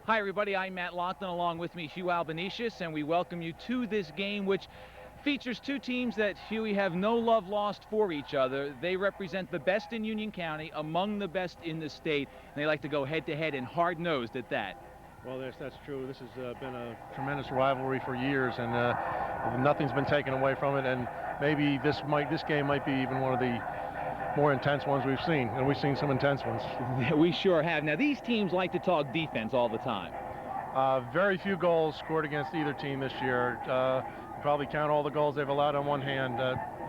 Hi, everybody. I'm Matt Loughlin. Along with me, Hugh Albanesius, and we welcome you to this game, which features two teams that, Hughie, have no love lost for each other. They represent the best in Union County, among the best in the state, and they like to go head-to-head and hard-nosed at that. Well, that's true. This has been a tremendous rivalry for years, and nothing's been taken away from it. And maybe this game might be even one of the more intense ones we've seen, and we've seen some intense ones. We sure have. Now, these teams like to talk defense all the time. Very few goals scored against either team this year. Probably count all the goals they've allowed on one hand.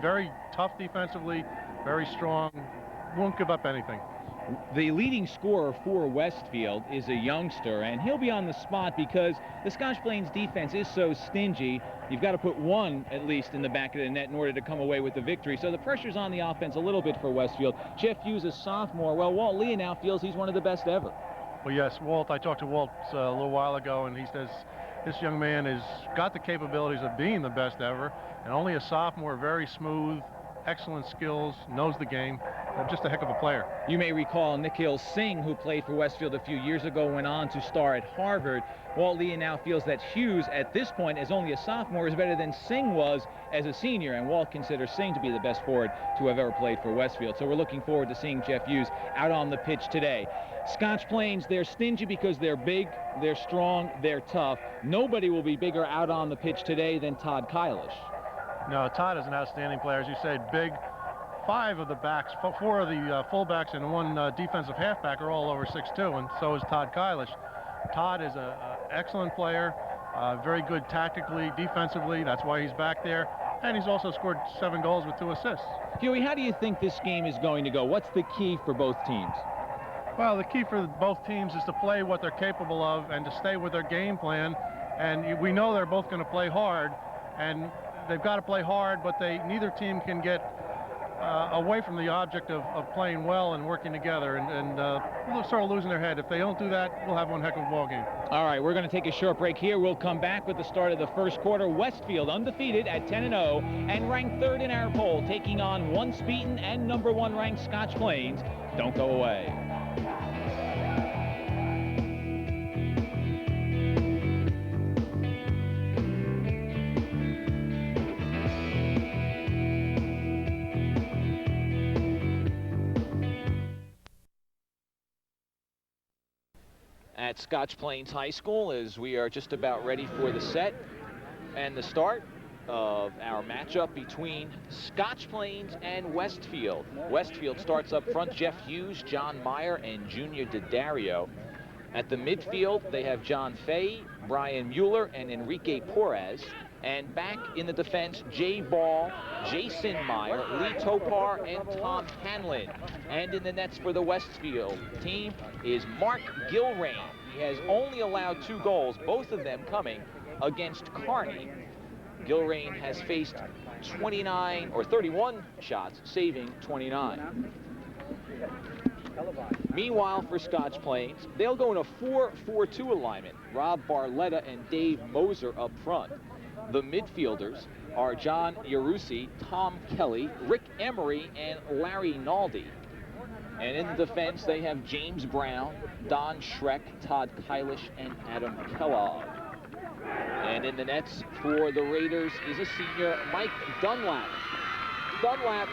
Very tough defensively, very strong, won't give up anything. The leading scorer for Westfield is a youngster, and he'll be on the spot because the Scotch Plains defense is so stingy. You've got to put one, at least, in the back of the net in order to come away with the victory. So the pressure's on the offense a little bit for Westfield. Jeff Hughes, a sophomore. Well, Walt Lee now feels he's one of the best ever. Well, yes, Walt. I talked to Walt a little while ago, and he says this young man has got the capabilities of being the best ever, and only a sophomore, very smooth, excellent skills, knows the game, just a heck of a player. You may recall Nikhil Singh, who played for Westfield a few years ago, went on to star at Harvard. Walt Lee now feels that Hughes, at this point, as only a sophomore, is better than Singh was as a senior, and Walt considers Singh to be the best forward to have ever played for Westfield. So we're looking forward to seeing Jeff Hughes out on the pitch today. Scotch Plains, they're stingy because they're big, they're strong, they're tough. Nobody will be bigger out on the pitch today than Todd Kylish. No, Todd is an outstanding player. As you said, big. Four of the fullbacks and one defensive halfback are all over 6'2", and so is Todd Kylish. Todd is an excellent player, very good tactically, defensively. That's why he's back there. And he's also scored 7 goals with 2 assists. Huey, how do you think this game is going to go? What's the key for both teams? Well, the key for both teams is to play what they're capable of and to stay with their game plan. And we know they're both going to play hard, and they've got to play hard, but neither team can get away from the object of playing well and working together, and they'll start losing their head. If they don't do that, we'll have one heck of a ball game. All right, we're going to take a short break here. We'll come back with the start of the first quarter. Westfield undefeated at 10-0 and ranked 3rd in our poll, taking on once beaten and number 1 ranked Scotch Plains. Don't go away. At Scotch Plains High School, as we are just about ready for the set and the start of our matchup between Scotch Plains and Westfield. Westfield starts up front, Jeff Hughes, John Meyer, and Junior DiDario. At the midfield, they have John Fay, Brian Mueller, and Enrique Porras. And back in the defense, Jay Ball, Jason Meyer, Lee Topar, and Tom Hanlon. And in the nets for the Westfield team is Mark Gilrain. He has only allowed 2 goals, both of them coming against Kearney. Gilrain has faced 31 shots, saving 29. Meanwhile, for Scotch Plains, they'll go in a 4-4-2 alignment. Rob Barletta and Dave Moser up front. The midfielders are John Yarusi, Tom Kelly, Rick Emery, and Larry Naldi. And in the defense, they have James Brown, Don Schreck, Todd Kylish, and Adam Kellogg. And in the nets for the Raiders is a senior, Mike Dunlap. Dunlap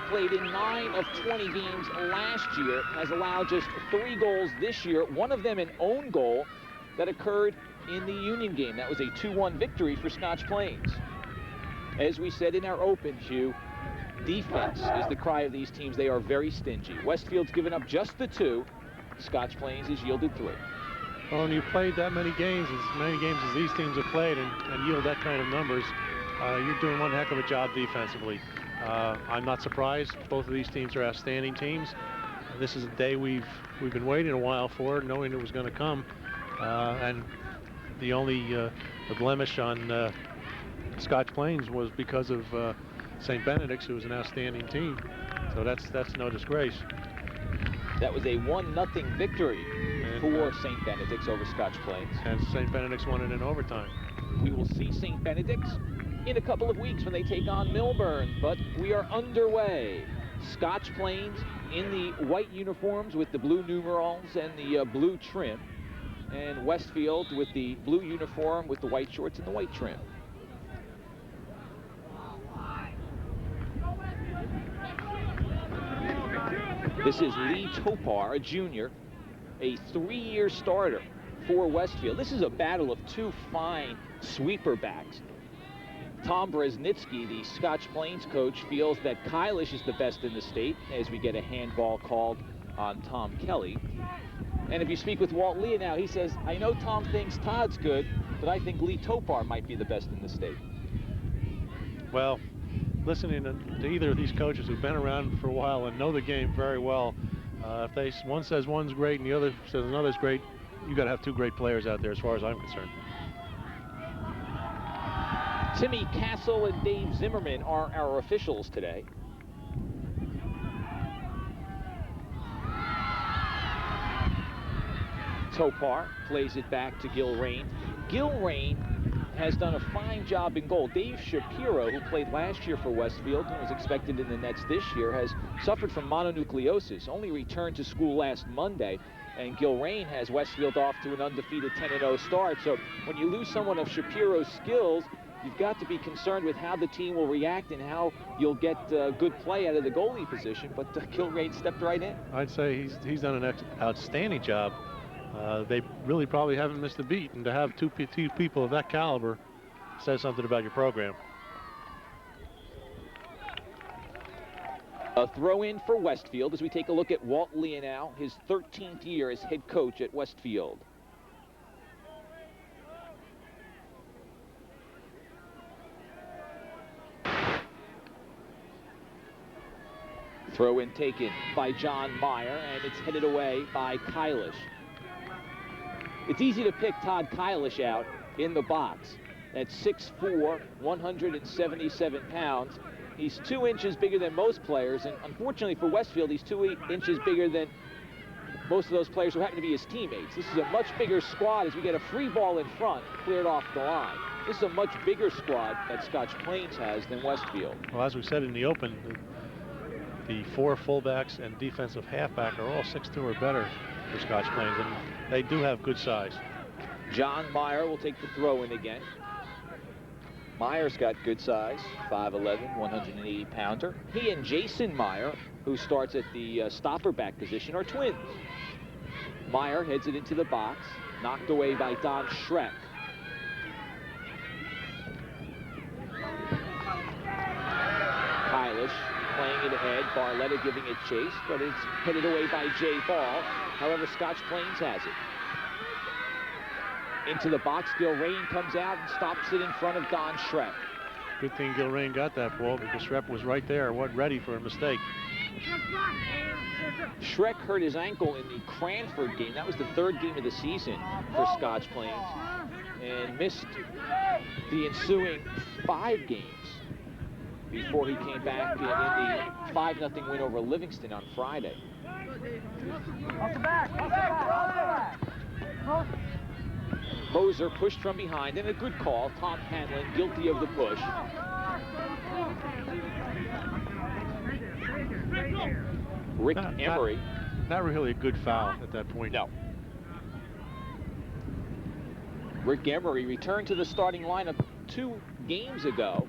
played in 9 of 20 games last year, has allowed just 3 goals this year, one of them an own goal that occurred in the Union game. That was a 2-1 victory for Scotch Plains. As we said in our open, Hugh, defense is the cry of these teams. They are very stingy. Westfield's given up just the 2. Scotch Plains has yielded 3. Well, when you've played that many games as these teams have played and yield that kind of numbers, you're doing one heck of a job defensively. I'm not surprised. Both of these teams are outstanding teams. This is a day we've been waiting a while for, knowing it was going to come. And the only the blemish on Scotch Plains was because of St. Benedict's, who was an outstanding team. So that's no disgrace. That was a 1-0 victory for St. Benedict's over Scotch Plains. And St. Benedict's won it in overtime. We will see St. Benedict's in a couple of weeks when they take on Millburn, but we are underway. Scotch Plains in the white uniforms with the blue numerals and the blue trim. and Westfield with the blue uniform with the white shorts and the white trim. This is Lee Topar, a junior, a 3-year starter for Westfield. This is a battle of two fine sweeper backs. Tom Bresnitsky, the Scotch Plains coach, feels that Kylish is the best in the state as we get a handball called on Tom Kelly. And if you speak with Walt Leonow, he says, I know Tom thinks Todd's good, but I think Lee Topar might be the best in the state. Well, listening to either of these coaches who've been around for a while and know the game very well, if one says one's great and the other says another's great, you got to have two great players out there as far as I'm concerned. Timmy Castle and Dave Zimmerman are our officials today. Topar plays it back to Gil Rain. Gil Rain has done a fine job in goal. Dave Shapiro, who played last year for Westfield and was expected in the nets this year, has suffered from mononucleosis, only returned to school last Monday, and Gil Rain has Westfield off to an undefeated 10-0 start. So when you lose someone of Shapiro's skills, you've got to be concerned with how the team will react and how you'll get good play out of the goalie position, but Gil Rain stepped right in. I'd say he's done an outstanding job. They really probably haven't missed a beat, and to have two people of that caliber says something about your program. A throw-in for Westfield as we take a look at Walt Leonow, his 13th year as head coach at Westfield. Throw-in taken by John Meyer, and it's headed away by Kylish. It's easy to pick Todd Kylish out in the box. At 6'4", 177 pounds. He's 2 inches bigger than most players, and unfortunately for Westfield, he's 2 inches bigger than most of those players who happen to be his teammates. This is a much bigger squad as we get a free ball in front, cleared off the line. This is a much bigger squad that Scotch Plains has than Westfield. Well, as we said in the open, the 4 fullbacks and defensive halfback are all 6'2" or better for Scotch Plains, and they do have good size. John Meyer will take the throw in again. Meyer's got good size, 5'11", 180-pounder. He and Jason Meyer, who starts at the stopper back position, are twins. Meyer heads it into the box, knocked away by Don Schreck. Kylish playing it ahead, Barletta giving it chase, but it's headed away by Jay Ball. However, Scotch Plains has it. Into the box, Gil Rain comes out and stops it in front of Don Schreck. Good thing Gil Rain got that ball because Schreck was right there, wasn't ready for a mistake. Schreck hurt his ankle in the Cranford game. That was the 3rd game of the season for Scotch Plains, and missed the ensuing 5 games before he came back in the 5-0 win over Livingston on Friday. Moser pushed from behind, and a good call. Tom Hanlon guilty of the push. Rick Emery. Not really a good foul at that point. No. Rick Emery returned to the starting lineup 2 games ago.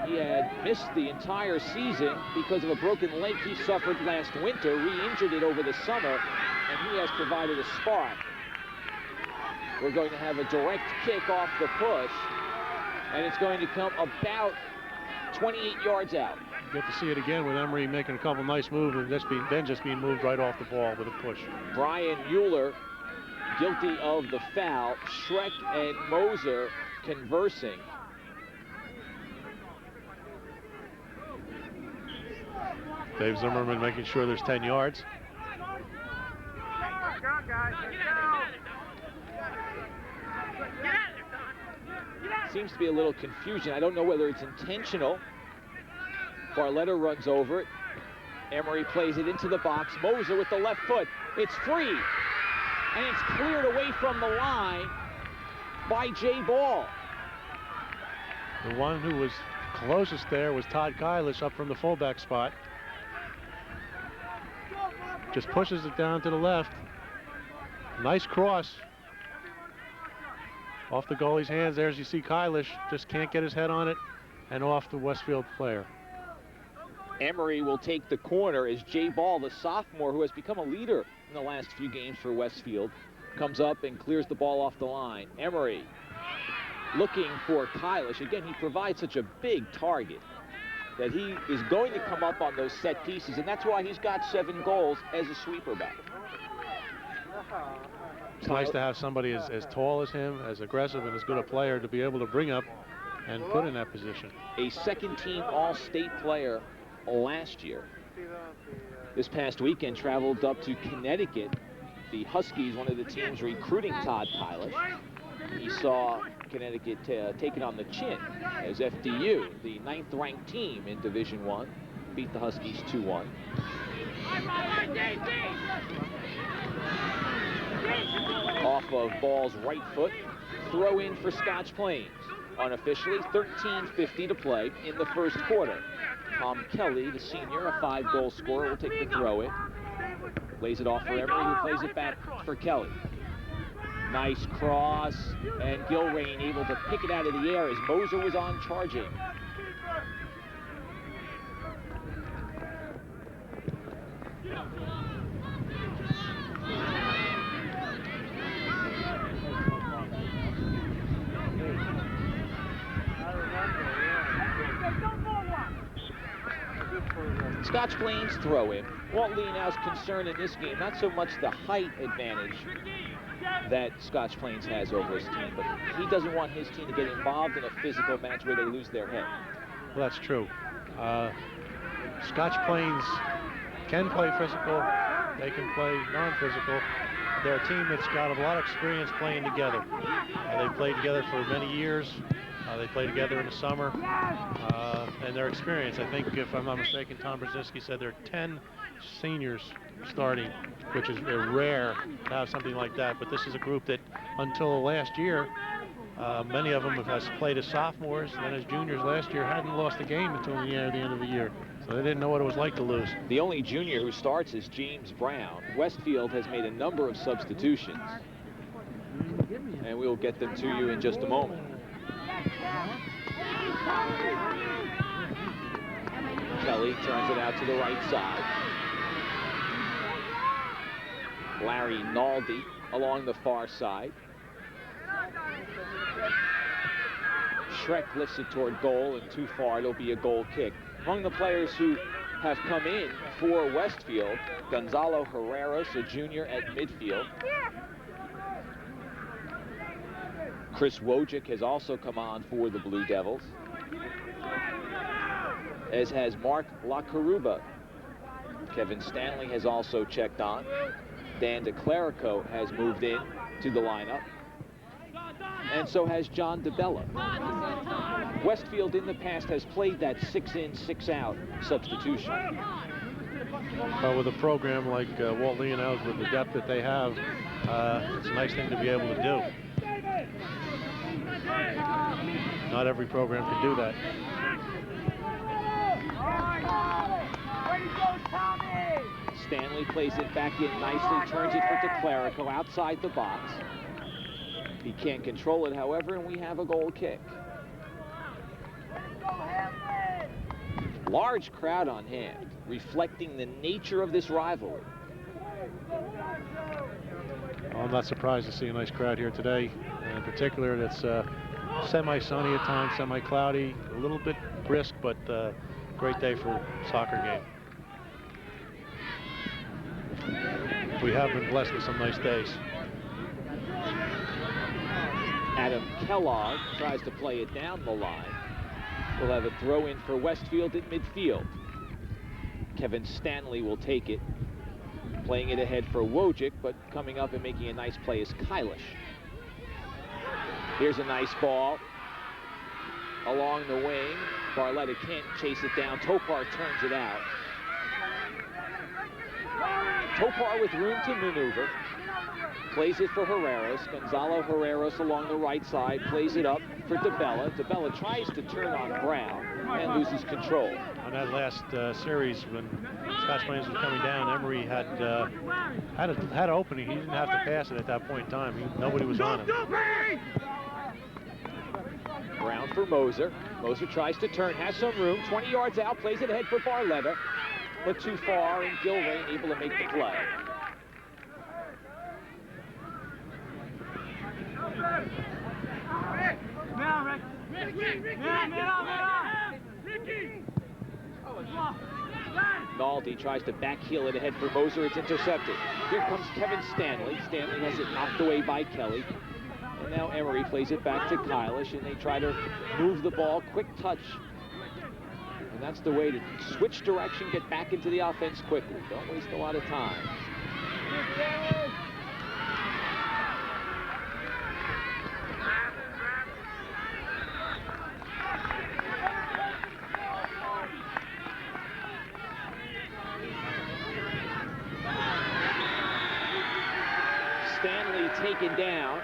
He had missed the entire season because of a broken leg he suffered last winter, re-injured it over the summer, and he has provided a spark. We're going to have a direct kick off the push, and it's going to come about 28 yards out. Get to see it again with Emery making a couple nice moves and then just being moved right off the ball with a push. Brian Mueller guilty of the foul. Schreck and Moser conversing. Dave Zimmerman making sure there's 10 yards. Seems to be a little confusion. I don't know whether it's intentional. Barletta runs over it. Emery plays it into the box. Moser with the left foot. It's free. And it's cleared away from the line by Jay Ball. The one who was closest there was Todd Kylish up from the fullback spot. Just pushes it down to the left. Nice cross. Off the goalie's hands there, as you see Kylish just can't get his head on it, and off the Westfield player. Emery will take the corner as Jay Ball, the sophomore who has become a leader in the last few games for Westfield, comes up and clears the ball off the line. Emery looking for Kylish. Again, he provides such a big target that he is going to come up on those set pieces, and that's why he's got 7 goals as a sweeper back. It's nice to have somebody as tall as him, as aggressive and as good a player to be able to bring up and put in that position. A second-team All-State player last year. This past weekend traveled up to Connecticut. The Huskies, one of the teams recruiting Todd Kylish. He saw Connecticut take it on the chin as FDU, the 9th-ranked team in Division I, beat the Huskies 2-1. Off of Ball's right foot, throw in for Scotch Plains. Unofficially, 13:50 to play in the first quarter. Tom Kelly, the senior, a 5-goal scorer, will take the throw in. Plays it off for Emery, who plays it back for Kelly. Nice cross, and Gilrain able to pick it out of the air as Moser was on charging. Scotch Plains throw in. Walt Leonow's concern in this game, not so much the height advantage that Scotch Plains has over his team, but he doesn't want his team to get involved in a physical match where they lose their head. Well, that's true. Scotch Plains can play physical. They can play non-physical. They're a team that's got a lot of experience playing together. They've played together for many years. They play together in the summer, and their experience. I think, if I'm not mistaken, Tom Brzezinski said there are 10 seniors starting, which is rare to have something like that. But this is a group that, until last year, many of them have played as sophomores, and then as juniors last year, hadn't lost a game until the end of the year. So they didn't know what it was like to lose. The only junior who starts is James Brown. Westfield has made a number of substitutions, and we'll get them to you in just a moment. Kelly turns it out to the right side. Larry Naldi along the far side. Schreck lifts it toward goal, and too far, it'll be a goal kick. Among the players who have come in for Westfield, Gonzalo Herreros, a junior at midfield. Chris Wojcik has also come on for the Blue Devils, as has Mark LaCaruba. Kevin Stanley has also checked on. Dan DeClerico has moved in to the lineup, and so has John DeBella. Westfield in the past has played that 6-in, 6-out substitution. But with a program like Walt Leonow's, with the depth that they have, it's a nice thing to be able to do. Not every program can do that. Stanley plays it back in nicely, turns it for DeClerico outside the box. He can't control it, however, and we have a goal kick. Large crowd on hand, reflecting the nature of this rivalry. I'm not surprised to see a nice crowd here today. In particular, that's semi-sunny at times, semi-cloudy, a little bit brisk, but great day for a soccer game. We have been blessed with some nice days. Adam Kellogg tries to play it down the line. We'll have a throw in for Westfield at midfield. Kevin Stanley will take it, playing it ahead for Wojcik, but coming up and making a nice play is Kylish. Here's a nice ball along the wing. Barletta can't chase it down. Topar turns it out. Topar with room to maneuver. Plays it for Herreros. Gonzalo Herreros along the right side. Plays it up for DeBella. DeBella tries to turn on Brown and loses control. On that last series, when Scotch Plains was coming down, Emery had an opening. He didn't have to pass it at that point in time. Nobody was on him. Brown for Moser. Moser tries to turn, has some room, 20 yards out, plays it ahead for Barletta, but too far, and Gilrain able to make the play. Naldi tries to backheel it ahead for Moser. It's intercepted. Here comes Kevin Stanley. Stanley has it knocked away by Kelly. And now Emery plays it back to Kylish, and they try to move the ball, quick touch. And that's the way to switch direction, get back into the offense quickly. Don't waste a lot of time. Stanley taken down.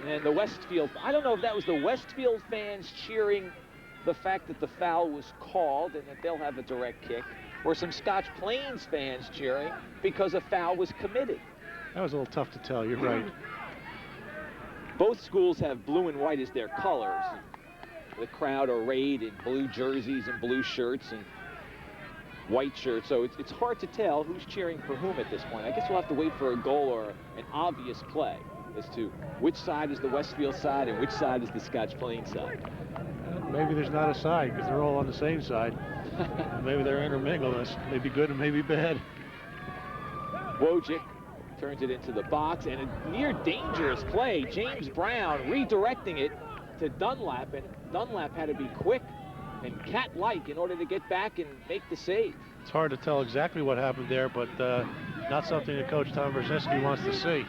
And the Westfield, I don't know if that was the Westfield fans cheering the fact that the foul was called and that they'll have a direct kick, or some Scotch Plains fans cheering because a foul was committed. That was a little tough to tell, you're right. Both schools have blue and white as their colors. The crowd arrayed in blue jerseys and blue shirts and white shirts, so it's hard to tell who's cheering for whom at this point. I guess we'll have to wait for a goal or an obvious play as to which side is the Westfield side and which side is the Scotch Plains side. Maybe there's not a side because they're all on the same side. Maybe they're intermingled. That's maybe good and maybe bad. Wojcik turns it into the box, and a near dangerous play. James Brown redirecting it to Dunlap, and Dunlap had to be quick and cat-like in order to get back and make the save. It's hard to tell exactly what happened there, but not something that Coach Tom Brzezinski wants to see.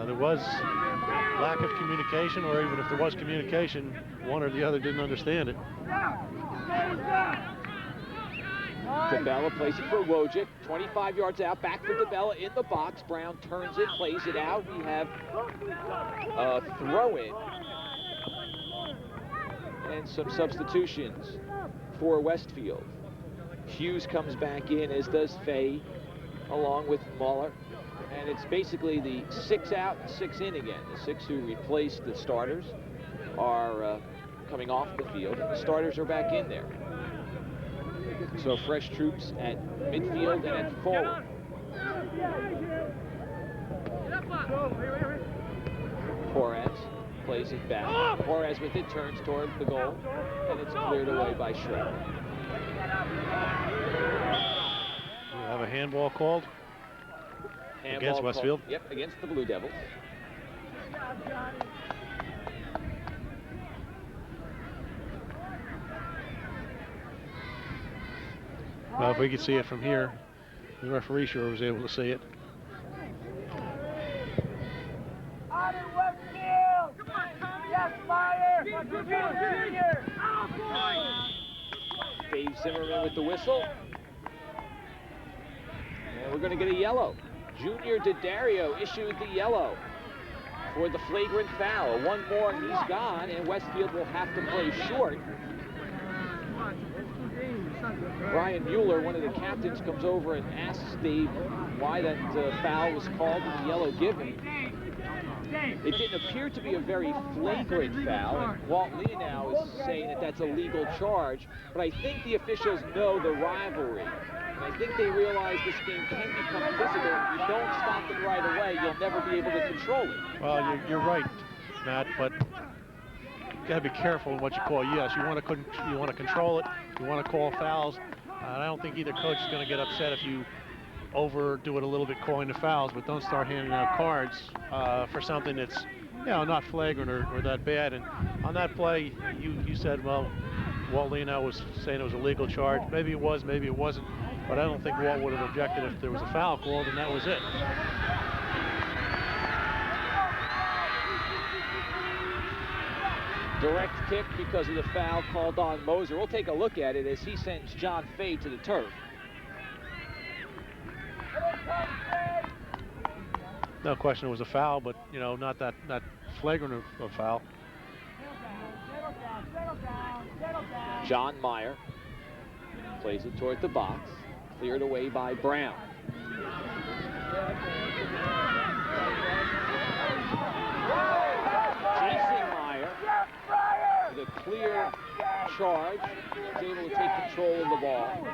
There was lack of communication, or even if there was communication, one or the other didn't understand it. DeBella plays it for Wojcik, 25 yards out, back for DeBella in the box. Brown turns it, plays it out. We have a throw-in and some substitutions for Westfield. Hughes comes back in, as does Fay, along with Muller. And it's basically the 6 out and 6 in again. The 6 who replaced the starters are coming off the field, and the starters are back in there. So fresh troops at midfield and at forward. Juarez plays it back. Juarez with it turns toward the goal, and it's cleared away by Schroeder. We'll have a handball called. Against Westfield? Yep, against the Blue Devils. Well, if we could see it from here, the referee sure was able to see it. Dave Zimmerman with the whistle. And we're going to get a yellow. Junior DiDario issued the yellow for the flagrant foul. One more and he's gone, and Westfield will have to play short. Brian Mueller, one of the captains, comes over and asks Dave why that foul was called and the yellow given. It didn't appear to be a very flagrant foul, and Walt Leonow is saying that that's a legal charge, but I think the officials know the rivalry. I think they realize this game can become physical. If you don't stop it right away, you'll never be able to control it. Well, you're right, Matt, but you got to be careful in what you call. Yes, you want to control it. You want to call fouls. I don't think either coach is going to get upset if you overdo it a little bit calling the fouls, but don't start handing out cards for something that's, not flagrant or that bad. And on that play, you said, well, Walt Leonow was saying it was a legal charge. Maybe it was, maybe it wasn't. But I don't think Walt would have objected if there was a foul called, and that was it. Direct kick because of the foul called on Moser. We'll take a look at it as he sends John Fay to the turf. No question it was a foul, but, not that flagrant of a foul. John Meyer plays it toward the box. Cleared away by Brown. Jason charge. Was able to take control of the ball.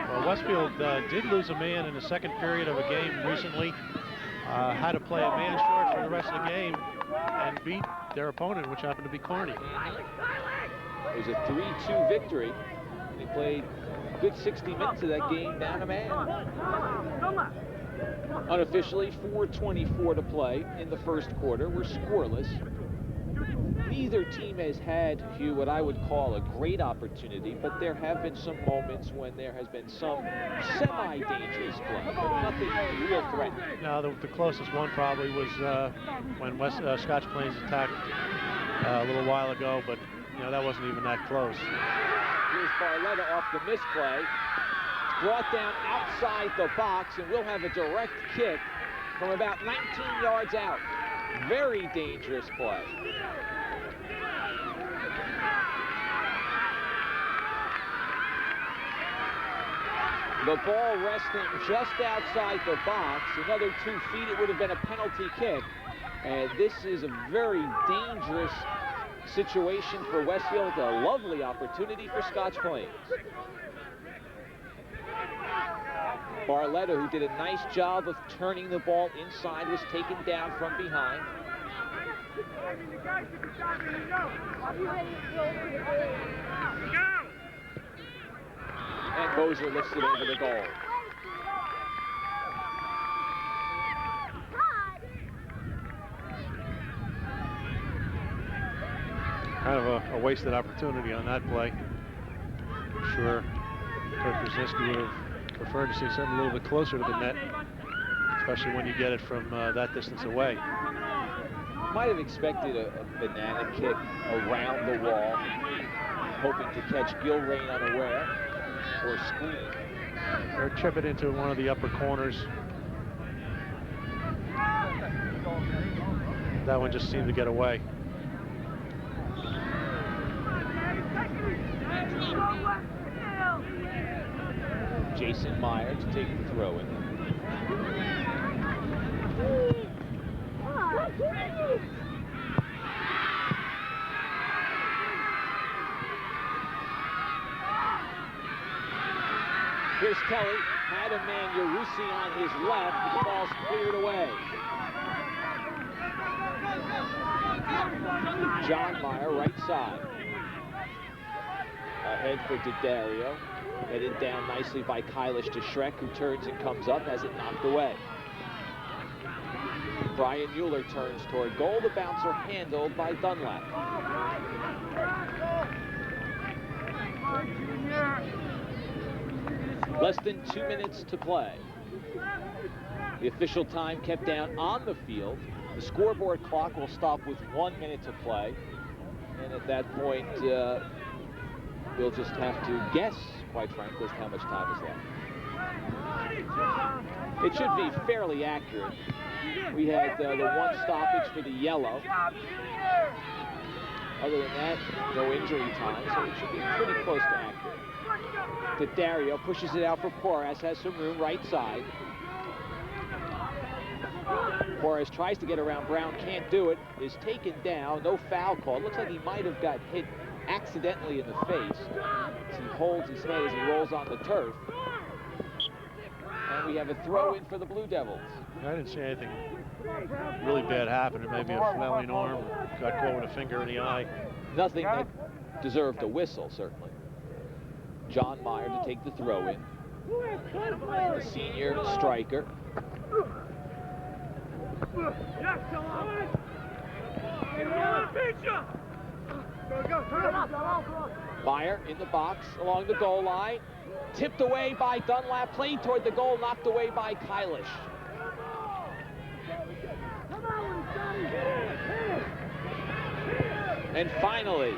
Well, Westfield did lose a man in the second period of a game recently. Had to play a man short for the rest of the game and beat their opponent, which happened to be Kearney. It was a 3-2 victory. They played a good 60 minutes of that game down a man. Unofficially, 4:24 to play in the first quarter. We're scoreless. Neither team has had, Hugh, what I would call a great opportunity, but there have been some moments when there has been some semi-dangerous play, but nothing real threatening. Now, the closest one probably was when Scotch Plains attacked a little while ago, but you know, that wasn't even that close. Here's Barletta off the misplay. It's brought down outside the box, and we'll have a direct kick from about 19 yards out. Very dangerous play. The ball resting just outside the box. Another 2 feet, it would have been a penalty kick. And this is a very dangerous situation for Westfield. A lovely opportunity for Scotch Plains. Barletta, who did a nice job of turning the ball inside, was taken down from behind. And Moser lifts it over the goal. Kind of a wasted opportunity on that play. I'm sure Coach Brzezinski would have preferred to see something a little bit closer to the net, especially when you get it from that distance away. Might have expected a banana kick around the wall, hoping to catch Gilrain unaware or screen. Or chip it into one of the upper corners. That one just seemed to get away. Jason Meyer to take the throw in. Here's Kelly, had a man, Yarusi, on his left, but the ball's cleared away. John Meyer, right side. Ahead for D'Addario. Headed down nicely by Kylish to Schreck, who turns and comes up, has it knocked away. Brian Mueller turns toward goal. The bouncer handled by Dunlap. Less than 2 minutes to play. The official time kept down on the field. The scoreboard clock will stop with 1 minute to play. And at that point, we'll just have to guess, quite frankly, as to how much time is left. It should be fairly accurate. We had the one stoppage for the yellow. Other than that, no injury time, so it should be pretty close to accurate. D'Addario pushes it out for Porras, has some room right side. Porras tries to get around Brown, can't do it, is taken down, no foul call. Looks like he might have got hit accidentally in the face as he holds his head as he rolls on the turf. And we have a throw in for the Blue Devils. I didn't see anything really bad happen. It may be a flailing arm, got caught with a finger in the eye. Nothing that deserved a whistle, certainly. John Meyer to take the throw in. The senior striker. Meyer in the box along the goal line. Tipped away by Dunlap, played toward the goal, knocked away by Kylish. And finally,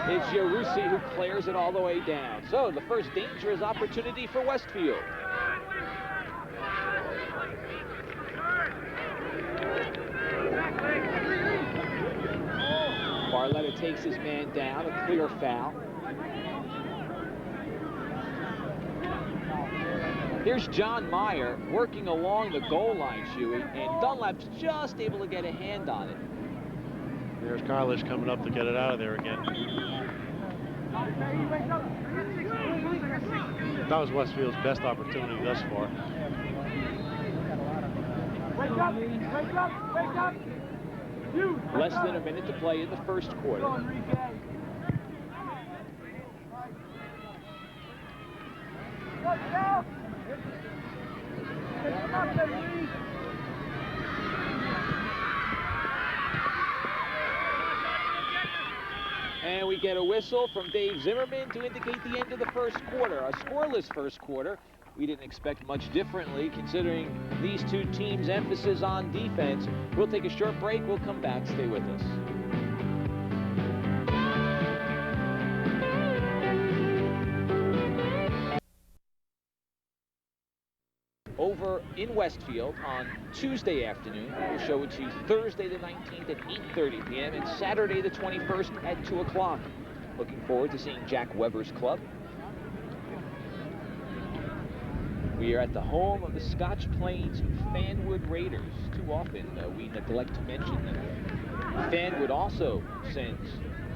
it's Yarusi who clears it all the way down. So the first dangerous opportunity for Westfield. Barletta takes his man down, a clear foul. Here's John Meyer working along the goal line, Shuey, and Dunlap's just able to get a hand on it. There's Kylish coming up to get it out of there again. That was Westfield's best opportunity thus far. Less than a minute to play in the first quarter. And we get a whistle from Dave Zimmerman to indicate the end of the first quarter. A scoreless first quarter. We didn't expect much differently considering these two teams' emphasis on defense. We'll take a short break. We'll come back. Stay with us. Over in Westfield on Tuesday afternoon. We'll show it to you Thursday the 19th at 8:30 p.m. and Saturday the 21st at 2 o'clock. Looking forward to seeing Jack Weber's club. We are at the home of the Scotch Plains-Fanwood Raiders. Too often we neglect to mention them. Fanwood also sends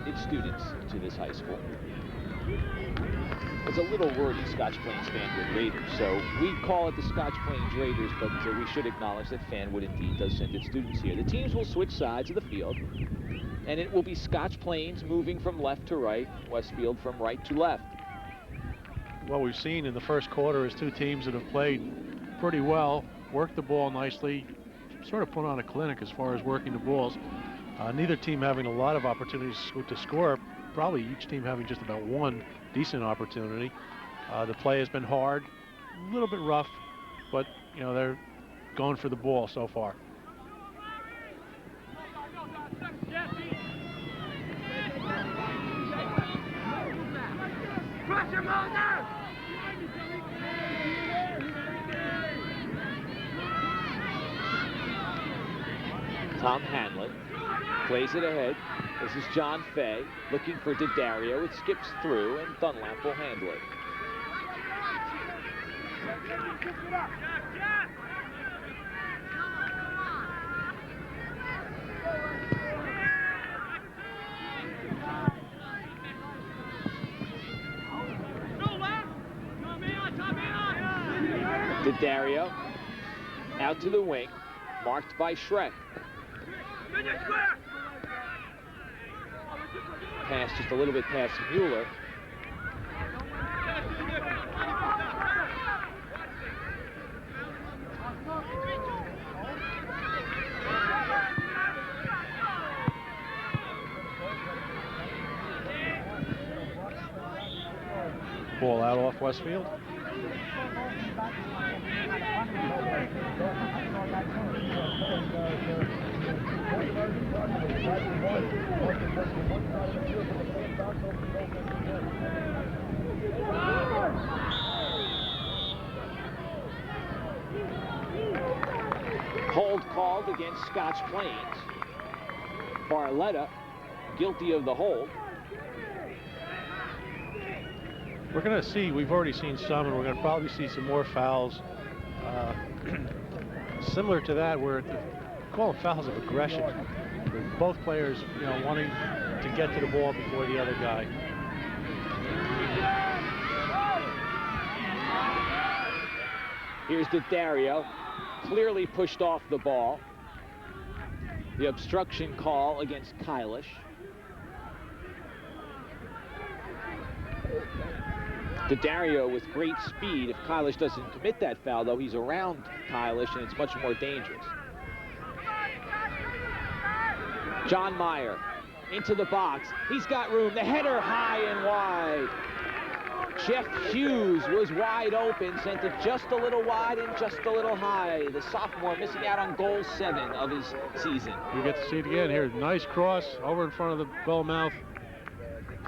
its students to this high school. It's a little wordy, Scotch Plains-Fanwood Raiders, so we call it the Scotch Plains Raiders, but we should acknowledge that Fanwood indeed does send its students here. The teams will switch sides of the field, and it will be Scotch Plains moving from left to right, Westfield from right to left. What we've seen in the first quarter is two teams that have played pretty well, worked the ball nicely, sort of put on a clinic as far as working the balls. Neither team having a lot of opportunities to score, probably each team having just about one decent opportunity. The play has been hard, a little bit rough, but you know, they're going for the ball so far. Tom Hanlon plays it ahead. This is John Fay looking for Daddario. It skips through, and Dunlap will handle it. Daddario out to the wing, marked by Schreck. Pass just a little bit past Mueller. Ball out off Westfield. Hold called against Scotch Plains. Barletta guilty of the hold. We're going to see, we've already seen some, and we're going to probably see some more fouls. Similar to that, where call them fouls of aggression. With both players, you know, wanting to get to the ball before the other guy. Here's Daddario, clearly pushed off the ball. The obstruction call against Kylish. Daddario with great speed. If Kylish doesn't commit that foul, though, he's around Kylish, and it's much more dangerous. John Meyer into the box. He's got room. The header high and wide. Jeff Hughes was wide open, sent it just a little wide and just a little high. The sophomore missing out on goal 7 of his season. You get to see it again here. Nice cross over in front of the goal mouth.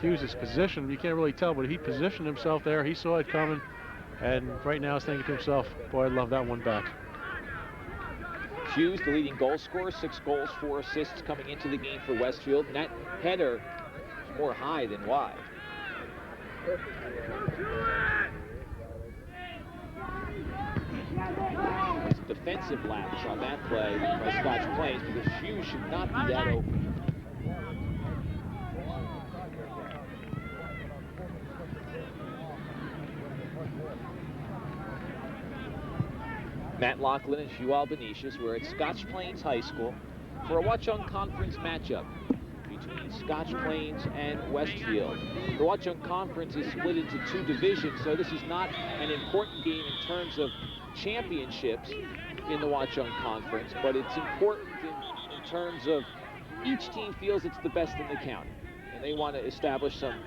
Hughes' position, you can't really tell, but he positioned himself there. He saw it coming, and right now he's thinking to himself, boy, I'd love that one back. Hughes, the leading goal scorer, 6 goals, 4 assists coming into the game for Westfield. And that header is more high than wide. It's a defensive lapse on that play by Scotch Plains, because Hughes should not be that open. Matt Lachlan and Hugh Albanesius were at Scotch Plains High School for a Watchung Conference matchup between Scotch Plains and Westfield. The Watchung Conference is split into 2 divisions, so this is not an important game in terms of championships in the Watchung Conference, but it's important in terms of each team feels it's the best in the county, and they want to establish some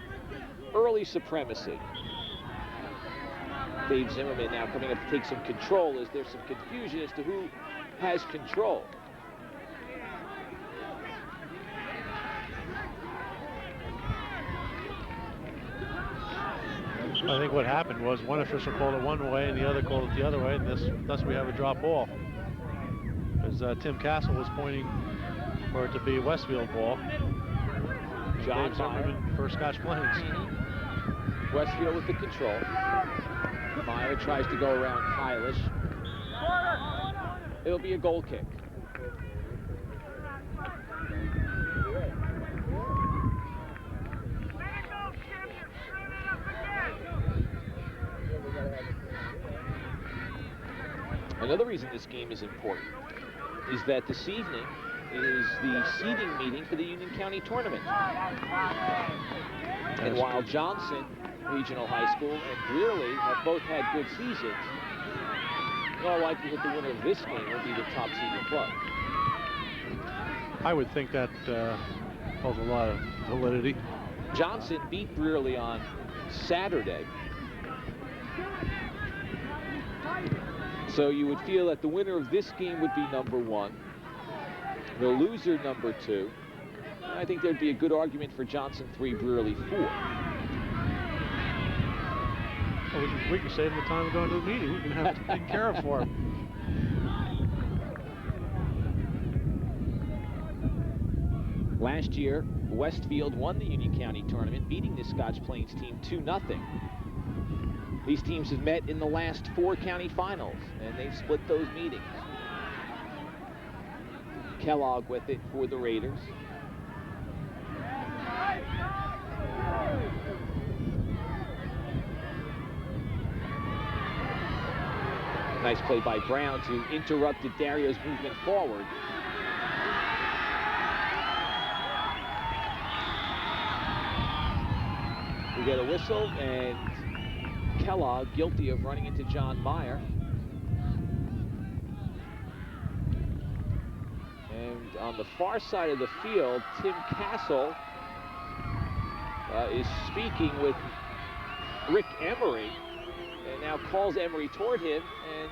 early supremacy. Dave Zimmerman now coming up to take some control as there's some confusion as to who has control. I think what happened was one official called it one way and the other called it the other way, and thus we have a drop ball. Because Tim Castle was pointing for it to be a Westfield ball. John Dave Zimmerman for Scotch Plains. Westfield with the control. Meyer tries to go around Heilish. It'll be a goal kick. Another reason this game is important is that this evening is the seeding meeting for the Union County tournament. And while Johnson Regional High School and Greeley have both had good seasons, in all likelihood the winner of this game will be the top seeded club. I would think that holds a lot of validity. Johnson beat Brearley on Saturday. So you would feel that the winner of this game would be number 1, the loser number 2. And I think there'd be a good argument for Johnson 3, Brearley 4. Well, we can save him the time of going to the meeting. We can have it taken care of for him. Last year, Westfield won the Union County tournament, beating the Scotch Plains team 2-0. These teams have met in the last 4 county finals, and they've split those meetings. Kellogg with it for the Raiders. Nice play by Brown to interrupted Dario's movement forward. We get a whistle, and Kellogg guilty of running into John Meyer. And on the far side of the field, Tim Castle is speaking with Rick Emery, and now calls Emery toward him, and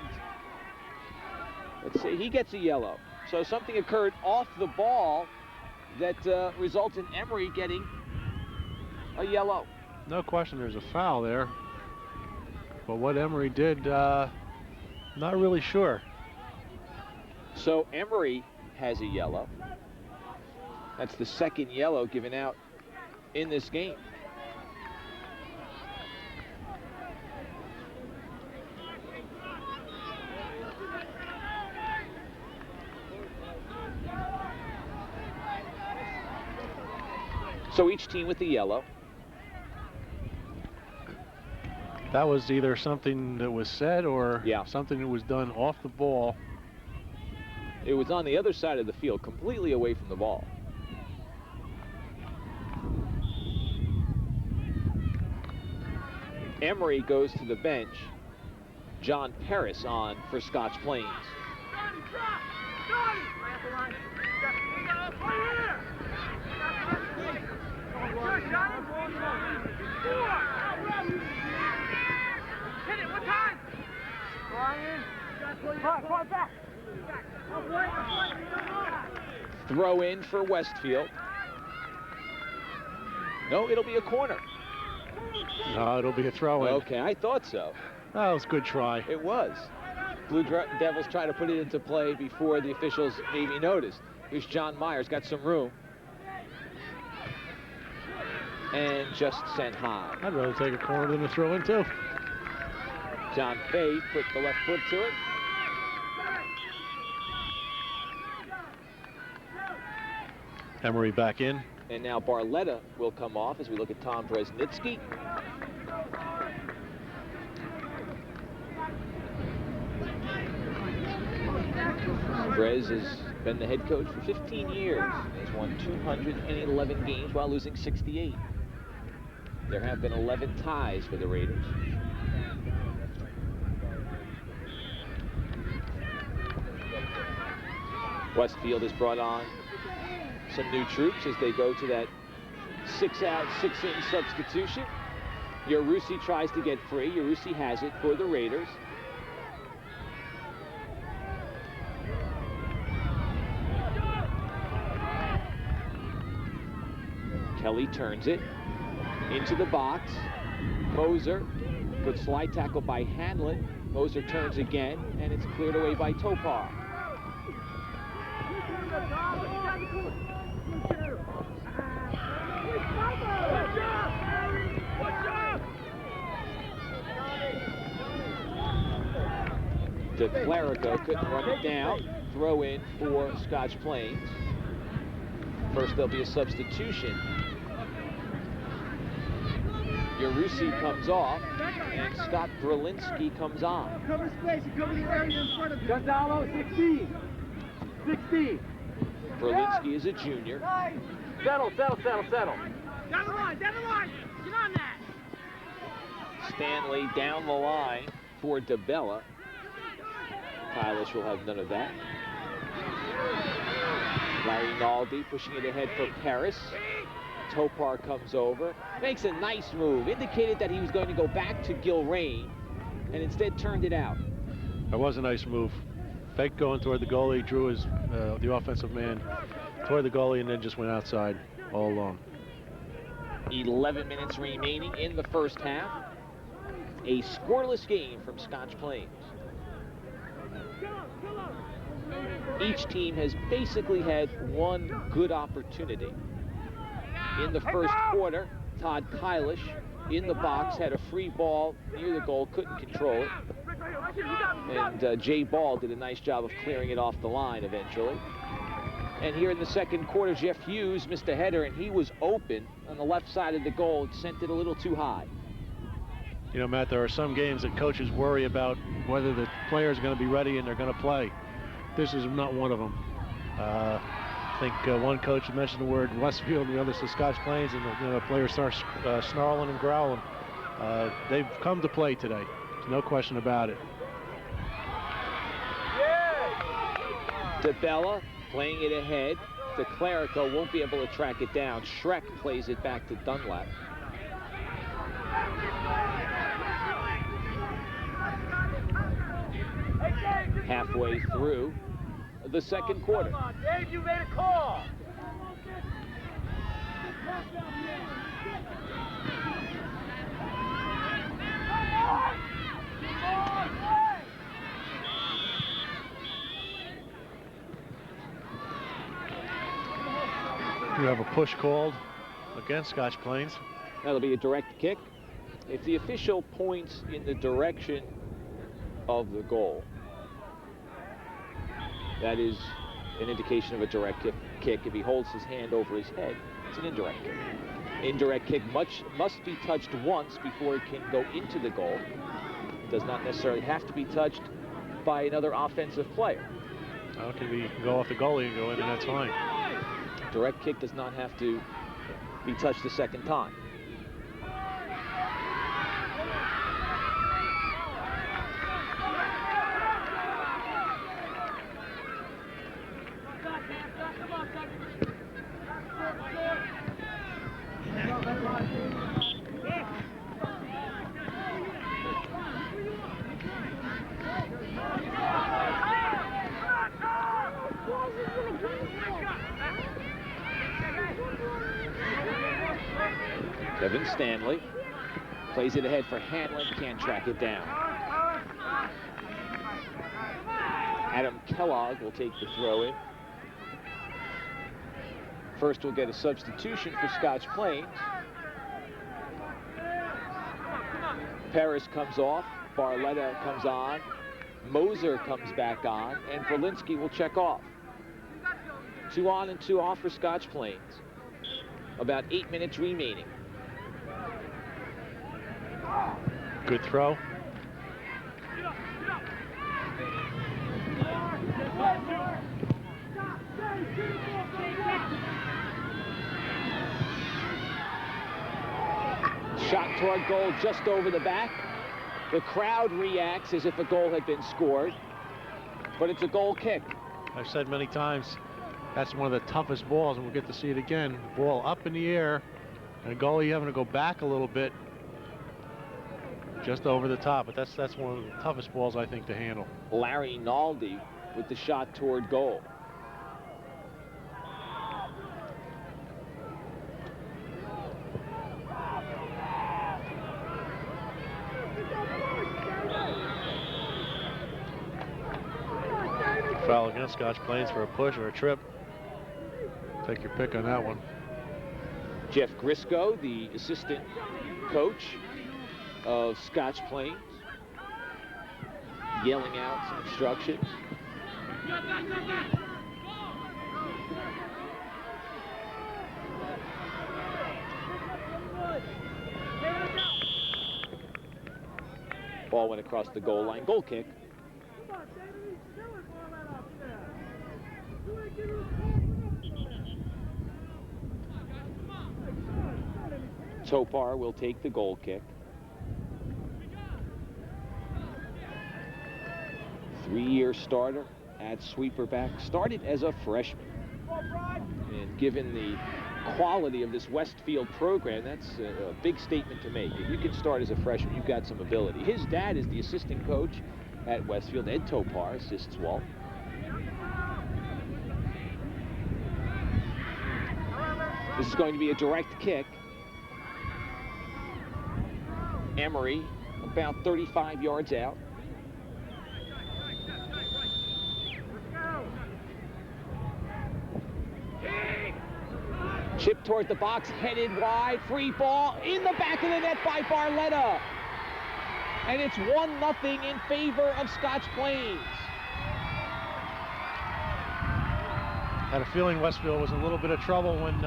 let's see, he gets a yellow. So something occurred off the ball that results in Emery getting a yellow. No question there's a foul there. But what Emery did, not really sure. So Emery has a yellow. That's the second yellow given out in this game. So each team with the yellow. That was either something that was said or something that was done off the ball. It was on the other side of the field, completely away from the ball. Emery goes to the bench. John Paris on for Scotch Plains. Throw in for Westfield. No, it'll be a corner. No, it'll be a throw-in. Okay, I thought so. That was a good try. It was. Blue Devils try to put it into play before the officials maybe noticed. Here's John Myers, got some room. And just sent high. I'd rather take a corner than a throw-in, too. John Fay put the left foot to it. Emery back in. And now Barletta will come off as we look at Tom Bresnitsky. Brez has been the head coach for 15 years. He's won 211 games while losing 68. There have been 11 ties for the Raiders. Westfield has brought on some new troops as they go to that 6-out, 6-in substitution. Yarusi tries to get free. Yarusi has it for the Raiders. Kelly turns it into the box. Moser, good slide tackle by Hanlon. Moser turns again, and it's cleared away by Topar. DeClarico couldn't run it down. Throw in for Scotch Plains. First there'll be a substitution. Yarusi comes off, and Scott Berlinski comes on. Cover space and cover the area in front of you. Gonzalo, 16. 16. Berlinski is a junior. Settle. Down the line. Get on that. Stanley down the line for DeBella. Kylish will have none of that. Larry Naldi pushing it ahead for Paris. Topar comes over, makes a nice move, indicated that he was going to go back to Gilrain, and instead turned it out. That was a nice move. Fake going toward the goalie, drew his the offensive man toward the goalie, and then just went outside all along. 11 minutes remaining in the first half. A scoreless game from Scotch Plains. Each team has basically had one good opportunity. In the first quarter, Todd Kylish in the box had a free ball near the goal, couldn't control it. And Jay Ball did a nice job of clearing it off the line eventually. And here in the second quarter, Jeff Hughes missed a header, and he was open on the left side of the goal. It sent it a little too high. You know, Matt, there are some games that coaches worry about whether the players are going to be ready and they're going to play. This is not one of them. I think one coach mentioned the word Westfield, and the other said Scotch Plains, and the players start snarling and growling. They've come to play today. There's no question about it. DeBella playing it ahead. DeClarico won't be able to track it down. Schreck plays it back to Dunlap. Halfway through the second quarter. Come on, Dave, you made a call. You have a push called against Scotch Plains. That'll be a direct kick. If the official points in the direction of the goal, that is an indication of a direct kick. If he holds his hand over his head, it's an indirect kick. Indirect kick must be touched once before it can go into the goal. It does not necessarily have to be touched by another offensive player. It can go off the goalie and go in, and that's fine. Direct kick does not have to be touched a second time. Kevin Stanley plays it ahead for Hanlon, can't track it down. Adam Kellogg will take the throw in. First we'll get a substitution for Scotch Plains. Paris comes off, Barletta comes on, Moser comes back on, and Berlinski will check off. 2 on and 2 off for Scotch Plains. About 8 minutes remaining. Good throw. Shot toward goal just over the back. The crowd reacts as if a goal had been scored, but it's a goal kick. I've said many times, that's one of the toughest balls, and we'll get to see it again. Ball up in the air, and a goalie having to go back a little bit, just over the top. But that's one of the toughest balls, I think, to handle. Larry Naldi with the shot toward goal. Foul against Scotch Plains for a push or a trip. Take your pick on that one. Jeff Grisco, the assistant coach of Scotch Plains, yelling out some instructions. Ball went across the goal line. Goal kick. Topar will take the goal kick. 3-year starter at sweeper back. Started as a freshman. And given the quality of this Westfield program, that's a big statement to make. If you can start as a freshman, you've got some ability. His dad is the assistant coach at Westfield. Ed Topar assists Walt. This is going to be a direct kick. Emery about 35 yards out. Chip toward the box, headed wide, free ball in the back of the net by Barletta. And it's 1-0 in favor of Scotch Plains. Had a feeling Westfield was in a little bit of trouble when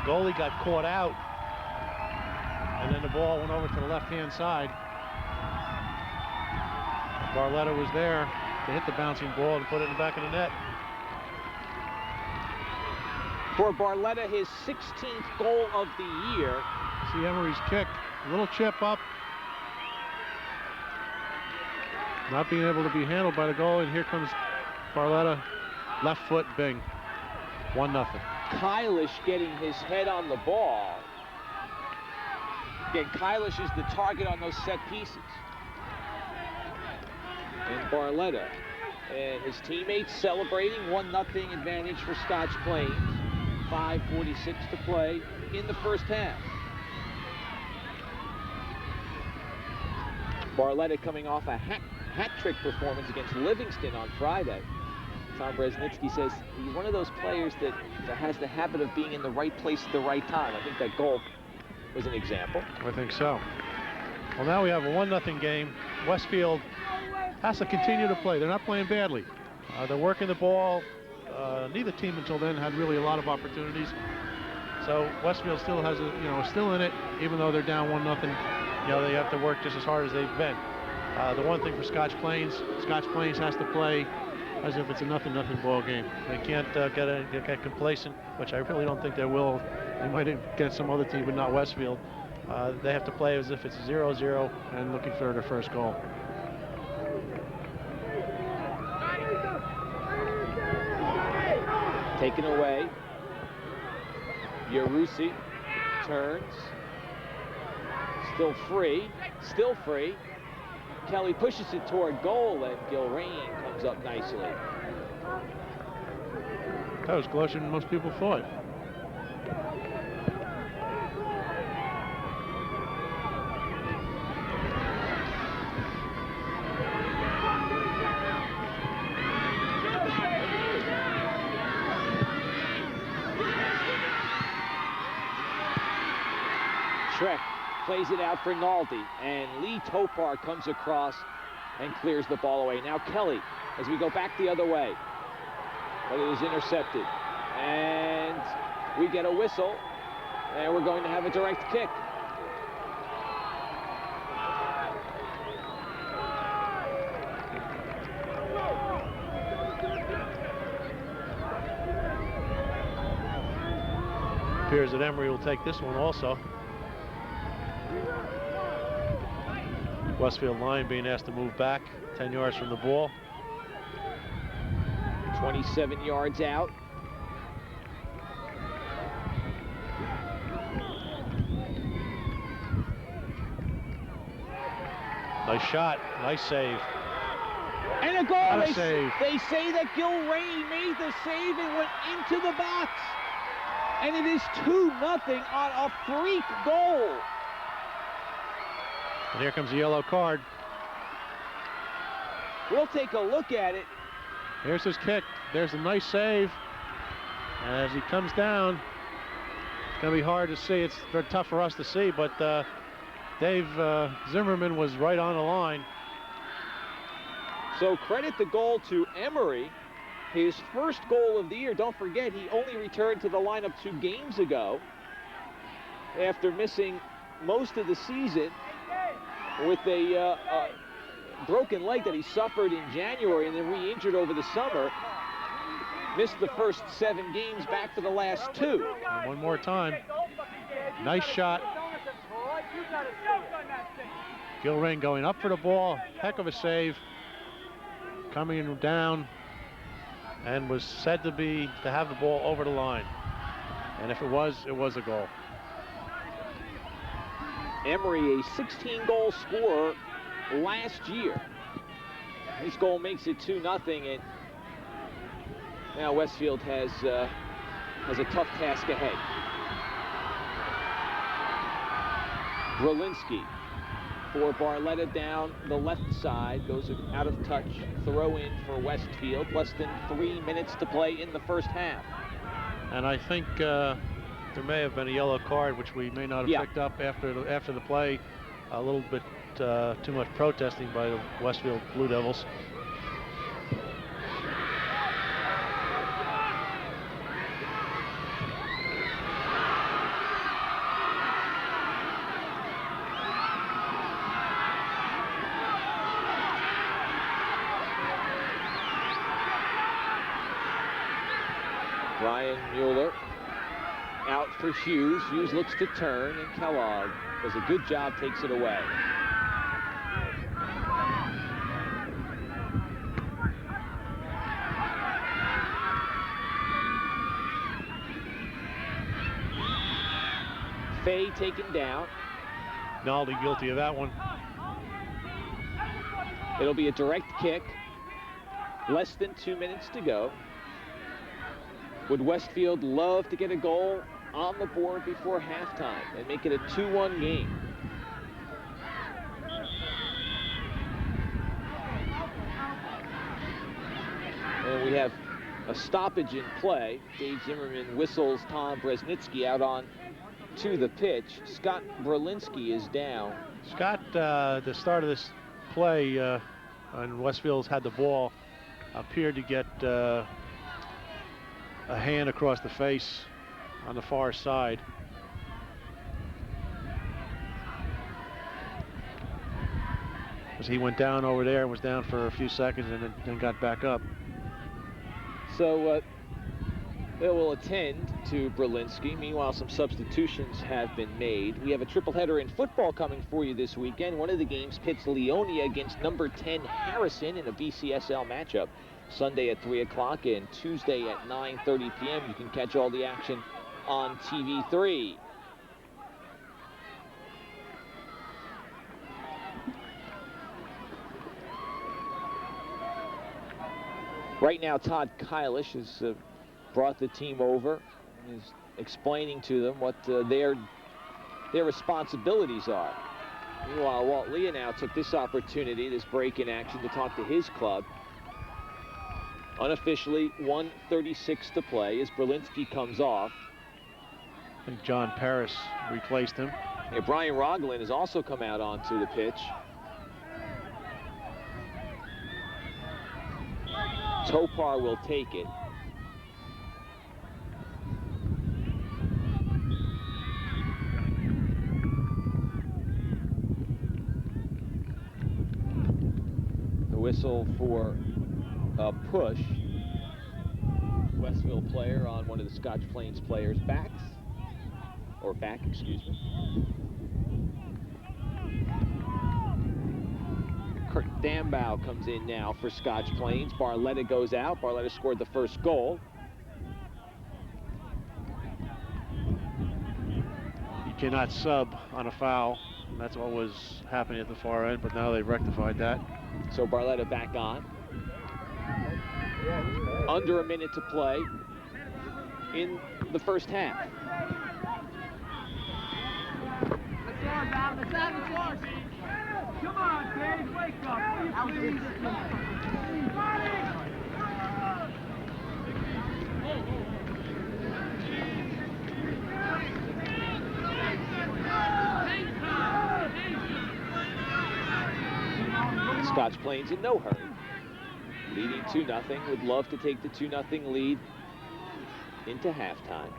goalie got caught out. And then the ball went over to the left-hand side. Barletta was there to hit the bouncing ball and put it in the back of the net. For Barletta, his 16th goal of the year. See Emery's kick, a little chip up. Not being able to be handled by the goal, and here comes Barletta, left foot, bing. 1-0. Kylish getting his head on the ball. Again, Kylish is the target on those set pieces. And Barletta and his teammates celebrating. 1-0 advantage for Scotch Plains. 5:46 to play in the first half. Barletta coming off a hat trick performance against Livingston on Friday. Tom Bresnitsky says he's one of those players that has the habit of being in the right place at the right time. I think that goal was an example. I think so. Well, now we have a 1-0 game. Westfield has to continue to play. They're not playing badly. They're working the ball. Neither team until then had really a lot of opportunities. So Westfield still has still in it, even though they're down 1-0. They have to work just as hard as they've been. The one thing for Scotch Plains has to play as if it's a 0-0 ball game. They can't get complacent, which I really don't think they will. They might get some other team, but not Westfield. They have to play as if it's 0-0 and looking for their first goal. Taken away. Yarusi turns. Still free. Kelly pushes it toward goal, and Gilrain comes up nicely. That was closer than most people thought. Trek plays it out for Naldi, and Lee Topar comes across and clears the ball away. Now Kelly, as we go back the other way, but it is intercepted, and we get a whistle, and we're going to have a direct kick. appears that Emory will take this one also. Westfield line being asked to move back 10 yards from the ball. 27 yards out. Nice shot, nice save. And a goal. What a They save. say that Gil Ray made the save and went into the box. And it is 2-0 on a freak goal. And here comes the yellow card. We'll take a look at it. Here's his kick. There's a nice save. And as he comes down, it's going to be hard to see. It's very tough for us to see, but Dave Zimmerman was right on the line. So credit the goal to Emory. His first goal of the year. Don't forget, he only returned to the lineup 2 games ago after missing most of the season with a broken leg that he suffered in January and then re-injured over the summer. Missed the first 7 games, back for the last 2. And one more time. Nice shot. Gilrain going up for the ball. Heck of a save. Coming down, and was said to have the ball over the line. And if it was a goal. Emory, a 16-goal scorer last year. This goal makes it 2-0, and now Westfield has a tough task ahead. Brzezinski for Barletta down the left side, goes out of touch, throw in for Westfield. Less than 3 minutes to play in the first half. And I think there may have been a yellow card, which we may not have picked up after the play. A little bit too much protesting by the Westfield Blue Devils. Ryan Mueller out for Hughes. Hughes looks to turn, and Kellogg does a good job, takes it away. Fay taken down. Naldi guilty of that one. It'll be a direct kick. Less than 2 minutes to go. Would Westfield love to get a goal on the board before halftime and make it a 2-1 game? And we have a stoppage in play. Dave Zimmerman whistles Tom Brzezinski out on to the pitch. Scott Berlinski is down. Scott, the start of this play, and Westfield's had the ball, appeared to get a hand across the face on the far side. As he went down over there and was down for a few seconds and then got back up. So they will attend to Berlinski. Meanwhile, some substitutions have been made. We have a triple header in football coming for you this weekend. One of the games pits Leonia against number 10 Harrison in a BCSL matchup. Sunday at 3 o'clock and Tuesday at 9:30 p.m. You can catch all the action on TV3. Right now, Todd Kylish has brought the team over and is explaining to them what their responsibilities are. Meanwhile, Walt Leonow took this opportunity, this break in action, to talk to his club. Unofficially, 1:36 to play as Berlinski comes off. I think John Paris replaced him. Yeah, Brian Roglin has also come out onto the pitch. Topar will take it. The whistle for a push. Westfield player on one of the Scotch Plains players' backs. or back, excuse me. Kurt Dambow comes in now for Scotch Plains. Barletta goes out. Barletta scored the first goal. You cannot sub on a foul. That's what was happening at the far end, but now they've rectified that. So Barletta back on. Under a minute to play in the first half. Come on, Dave, wake up, please. Scotch Plains in no hurry. Leading 2-0, would love to take the 2-0 lead into halftime.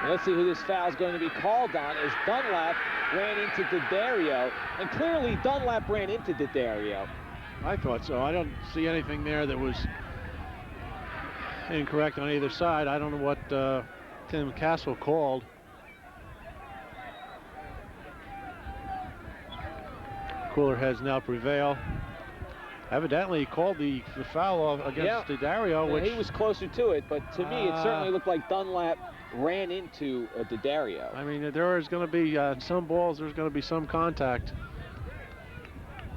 Let's see who this foul is going to be called on, as Dunlap ran into D'Addario, and clearly Dunlap ran into D'Addario. I thought so. I don't see anything there that was incorrect on either side. I don't know what Tim Castle called. Cooler heads now prevail. Evidently, he called the foul off against D'Addario, which he was closer to it, but to me, it certainly looked like Dunlap ran into D'Addario. I mean, there is going to be some balls, there's going to be some contact.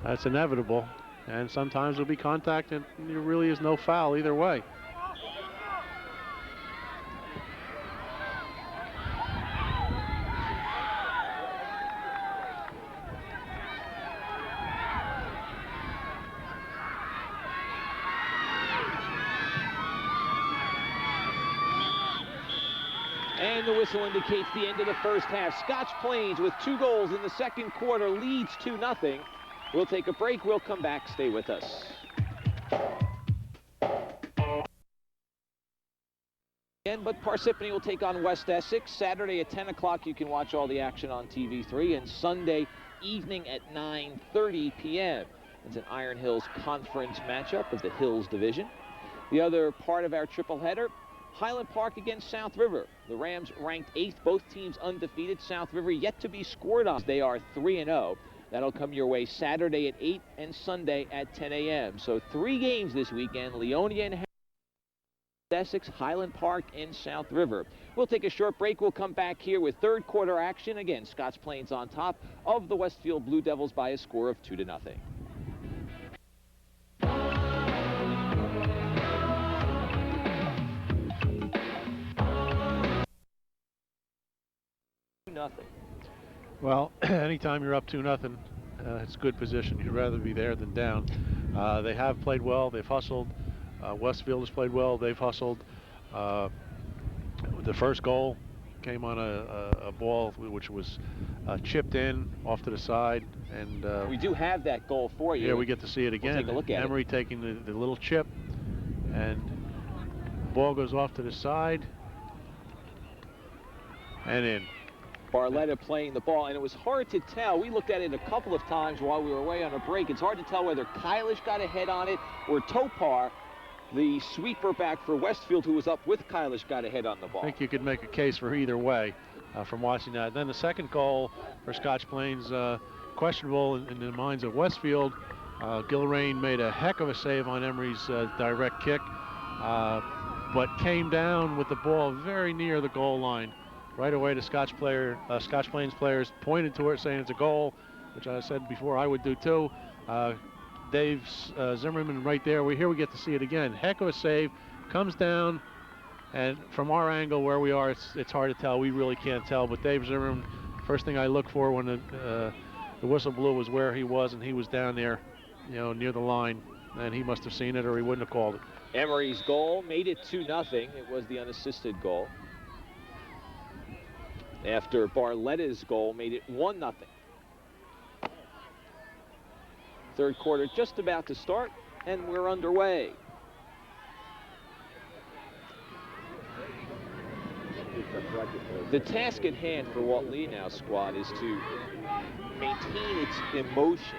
That's inevitable. And sometimes there'll be contact, and there really is no foul either way. And the whistle indicates the end of the first half. Scotch Plains with 2 goals in the second quarter leads 2-0. We'll take a break. We'll come back. Stay with us. But Parsippany will take on West Essex. Saturday at 10 o'clock, you can watch all the action on TV3. And Sunday evening at 9:30 p.m. It's an Iron Hills Conference matchup of the Hills Division. The other part of our triple header, Highland Park against South River. The Rams ranked 8th, both teams undefeated. South River yet to be scored on. They are 3-0. That'll come your way Saturday at 8 and Sunday at 10 a.m. So 3 games this weekend, Leonia and Essex, Highland Park, and South River. We'll take a short break. We'll come back here with third quarter action. Again, Scotch Plains on top of the Westfield Blue Devils by a score of 2-0. Nothing. Well, anytime you're up 2-0, it's a good position. You'd rather be there than down. They have played well. They've hustled. Westfield has played well. They've hustled. The first goal came on a ball which was chipped in off to the side, and we do have that goal for you. Yeah, we get to see it again. We'll take a look at Emery taking the little chip, and the ball goes off to the side and in. Barletta playing the ball, and it was hard to tell. We looked at it a couple of times while we were away on a break. It's hard to tell whether Kylish got a head on it or Topar, the sweeper back for Westfield, who was up with Kylish, got a head on the ball. I think you could make a case for either way from watching that. Then the second goal for Scotch Plains, questionable in the minds of Westfield. Gilrain made a heck of a save on Emery's direct kick, but came down with the ball very near the goal line. Right away, the Scotch Plains players pointed to it, saying it's a goal, which I said before I would do too. Dave Zimmerman right there. We get to see it again. Heck of a save. Comes down, and from our angle where we are, it's hard to tell. We really can't tell. But Dave Zimmerman, first thing I looked for when the whistle blew was where he was, and he was down there, near the line, and he must have seen it or he wouldn't have called it. Emery's goal made it 2-0. It was the unassisted goal. After Barletta's goal made it 1-0. Third quarter just about to start, and we're underway. The task at hand for Walt Leonow's squad is to maintain its emotion,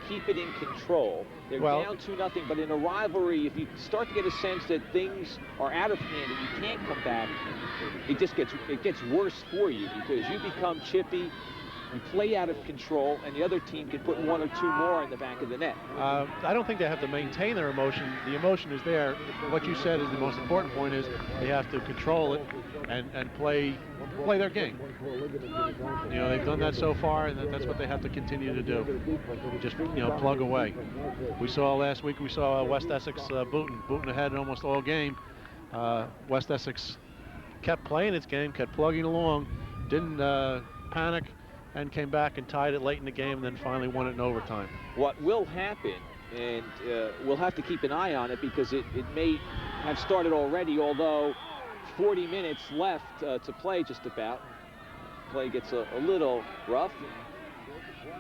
keep it in control. They're down 2-0, but in a rivalry, if you start to get a sense that things are out of hand and you can't come back, it gets worse for you because you become chippy, you play out of control, and the other team can put 1 or 2 more in the back of the net. I don't think they have to maintain their emotion. The emotion is there. What you said is the most important point is they have to control it and play their game. You know, they've done that so far, and that's what they have to continue to do. Just, you know, plug away. We saw last week, we saw West Essex booting ahead in almost all game. West Essex kept playing its game, kept plugging along, didn't panic, and came back and tied it late in the game and then finally won it in overtime. What will happen, and we'll have to keep an eye on it because it may have started already, although 40 minutes left to play just about. Play gets a little rough.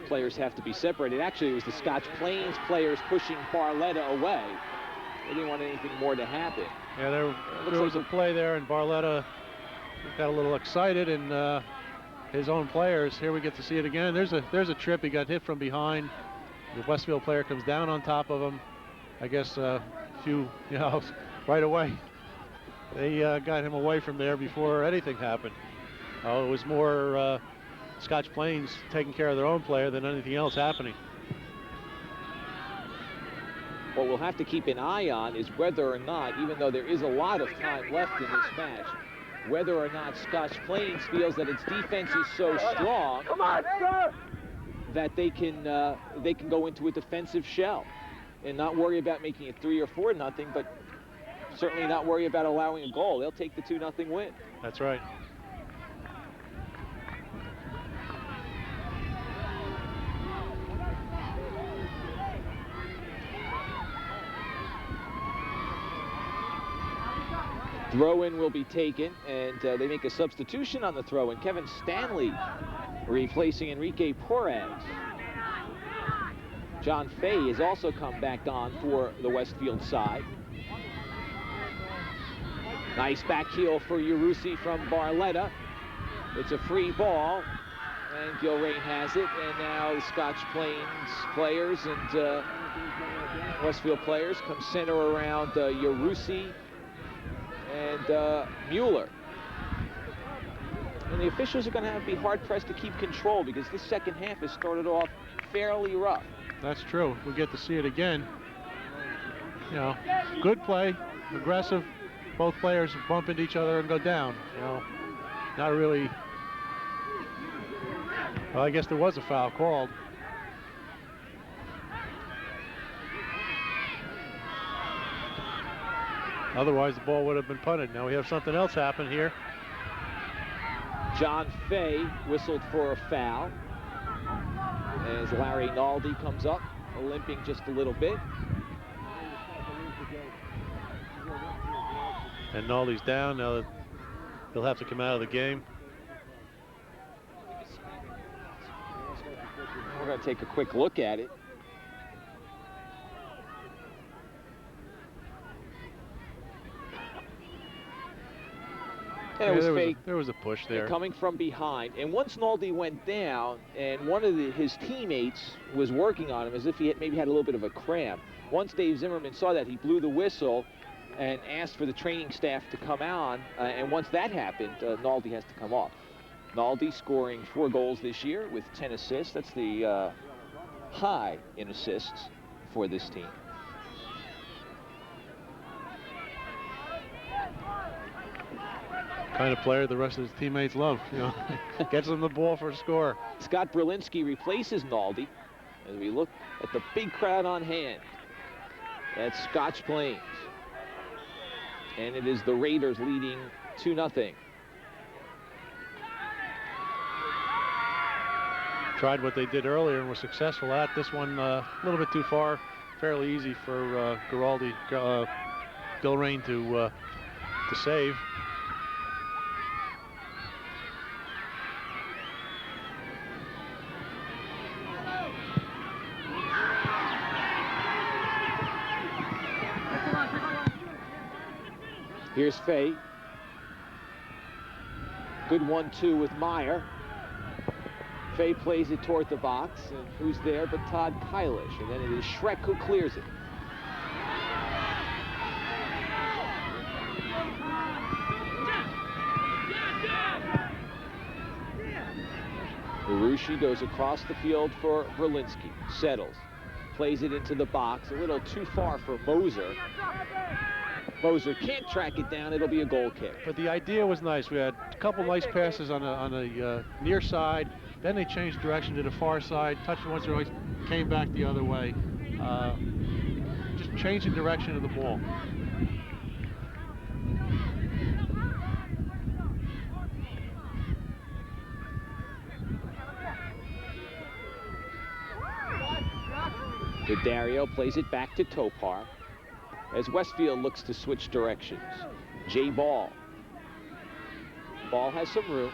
Players have to be separated. Actually, it was the Scotch Plains players pushing Barletta away. They didn't want anything more to happen. Yeah, there was a play there, and Barletta got a little excited, and his own players, here we get to see it again. There's a trip. He got hit from behind. The Westfield player comes down on top of him. I guess a few, you know, right away. They got him away from there before anything happened. It was more Scotch Plains taking care of their own player than anything else happening. What we'll have to keep an eye on is whether or not, even though there is a lot of time left in this match, whether or not Scotch Plains feels that its defense is so strong that they can go into a defensive shell and not worry about making it 3 or 4-0, but certainly not worry about allowing a goal. They'll take the 2-0 win. That's right. Throw-in will be taken, and they make a substitution on the throw-in. Kevin Stanley replacing Enrique Perez. John Fay has also come back on for the Westfield side. Nice back heel for Yarusi from Barletta. It's a free ball, and Gilrain has it, and now the Scotch Plains players and Westfield players come center around Yarusi and Mueller. And the officials are going to be hard-pressed to keep control because this second half has started off fairly rough. That's true. We get to see it again. You know, good play, aggressive. Both players bump into each other and go down. You know, not really. Well, I guess there was a foul called. Otherwise, the ball would have been punted. Now we have something else happen here. John Fay whistled for a foul as Larry Naldi comes up, limping just a little bit. And Naldi's down. Now he'll have to come out of the game. We're going to take a quick look at it. Yeah, there was a push there. Coming from behind. And once Naldi went down and one of his teammates was working on him as if he maybe had a little bit of a cramp. Once Dave Zimmerman saw that, he blew the whistle and asked for the training staff to come on. And once that happened, Naldi has to come off. Naldi scoring 4 goals this year with 10 assists. That's the high in assists for this team. Kind of player the rest of his teammates love, you know. Gets them the ball for a score. Scott Berlinski replaces Naldi as we look at the big crowd on hand. That's Scotch Plains. And it is the Raiders leading 2-0. Tried what they did earlier and were successful at. This one a little bit too far. Fairly easy for Gilrain to save. Here's Fay. Good 1-2 with Meyer. Fay plays it toward the box, and who's there but Todd Kylish, and then it is Schreck who clears it. Urushi goes across the field for Berlinski. Settles. Plays it into the box. A little too far for Moser. Moser can't track it down. It'll be a goal kick. But the idea was nice. We had a couple nice passes on the near side. Then they changed direction to the far side. Touched once or twice, came back the other way. Just changing direction of the ball. Dario plays it back to Topar as Westfield looks to switch directions. Jay Ball. Ball has some room.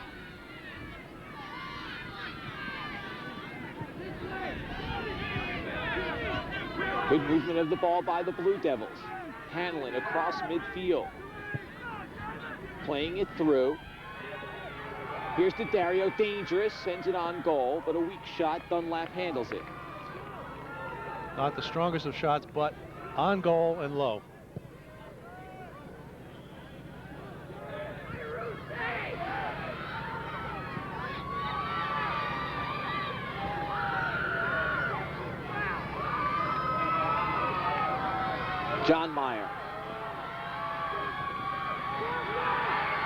Good movement of the ball by the Blue Devils. Hanlon across midfield. Playing it through. Here's to Dario, dangerous, sends it on goal, but a weak shot. Dunlap handles it. Not the strongest of shots, but on goal and low. John Meyer.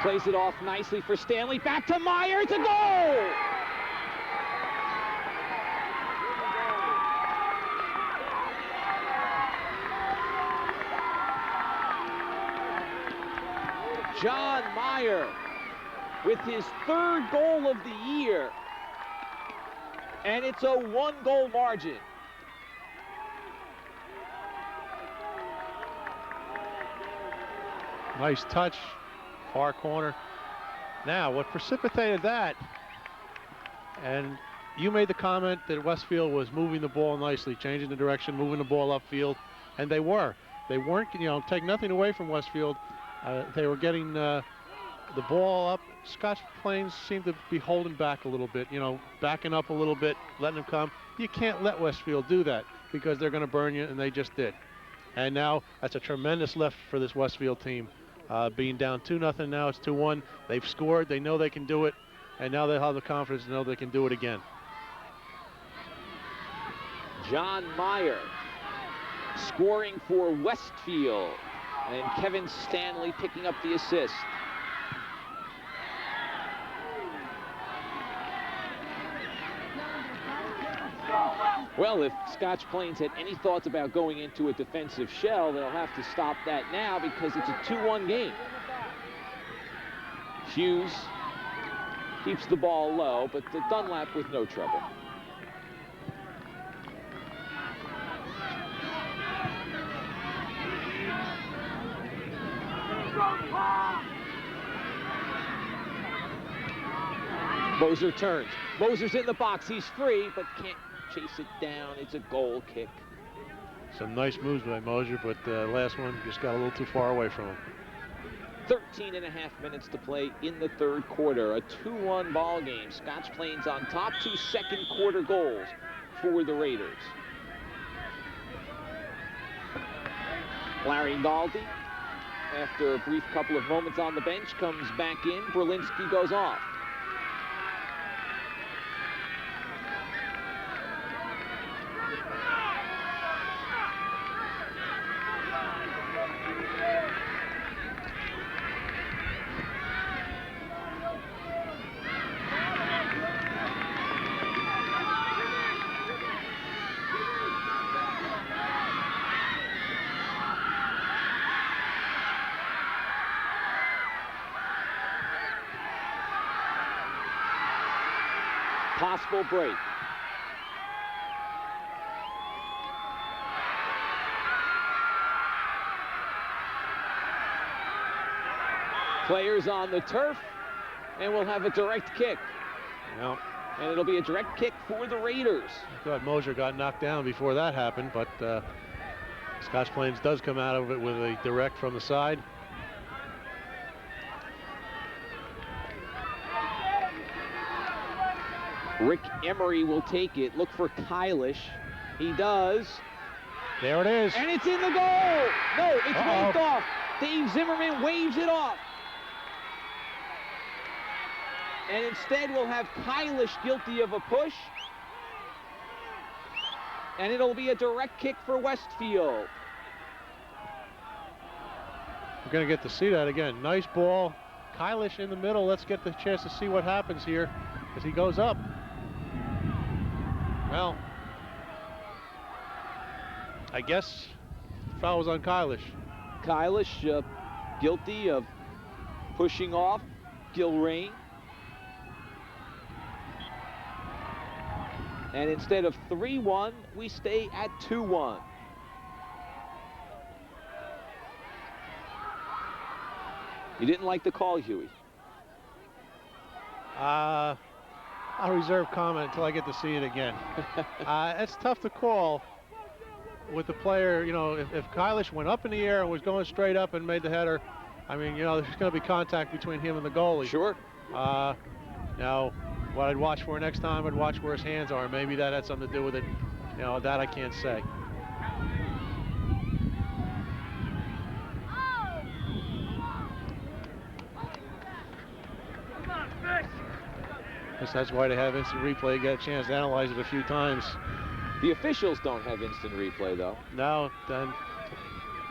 Plays it off nicely for Stanley. Back to Meyer. It's a goal! John Meyer with his third goal of the year. And it's a 1-goal margin. Nice touch, far corner. Now, what precipitated that, and you made the comment that Westfield was moving the ball nicely, changing the direction, moving the ball upfield, and they were. They weren't, take nothing away from Westfield. They were getting the ball up. Scotch Plains seemed to be holding back a little bit, backing up a little bit, letting them come. You can't let Westfield do that because they're going to burn you, and they just did. And now that's a tremendous lift for this Westfield team. Being down 2-0 now, it's 2-1. They've scored. They know they can do it, and now they have the confidence to know they can do it again. John Meyer scoring for Westfield, and Kevin Stanley picking up the assist. Well, if Scotch Plains had any thoughts about going into a defensive shell, they'll have to stop that now because it's a 2-1 game. Hughes keeps the ball low, but the Dunlap with no trouble. Moser turns. Moser's in the box. He's free, but can't chase it down. It's a goal kick. Some nice moves by Moser, but the last one just got a little too far away from him. 13.5 minutes to play in the third quarter. A 2-1 ball game. Scotch Plains on top. 2 second quarter goals for the Raiders. Larry Naldi, after a brief couple of moments on the bench, comes back in. Berlinski goes off. Possible break. Players on the turf, and we'll have a direct kick. Well, and it'll be a direct kick for the Raiders. I thought Moser got knocked down before that happened, but Scotch Plains does come out of it with a direct from the side. Rick Emery will take it. Look for Kylish. He does. There it is. And it's in the goal. No, it's waved off. Dave Zimmerman waves it off. And instead we'll have Kylish guilty of a push. And it'll be a direct kick for Westfield. We're going to get to see that again. Nice ball. Kylish in the middle. Let's get the chance to see what happens here as he goes up. Well, I guess the foul was on Kylish. Kylish guilty of pushing off Gilrain. And instead of 3-1, we stay at 2-1. You didn't like the call, Huey? I'll reserve comment until I get to see it again. It's tough to call with the player. You know, if Kylish went up in the air and was going straight up and made the header, I mean, you know, there's going to be contact between him and the goalie. Sure. Now, what I'd watch for next time, I'd watch where his hands are. Maybe that had something to do with it. You know, that I can't say. That's why they have instant replay. You get a chance to analyze it a few times. The officials don't have instant replay, though. No, then.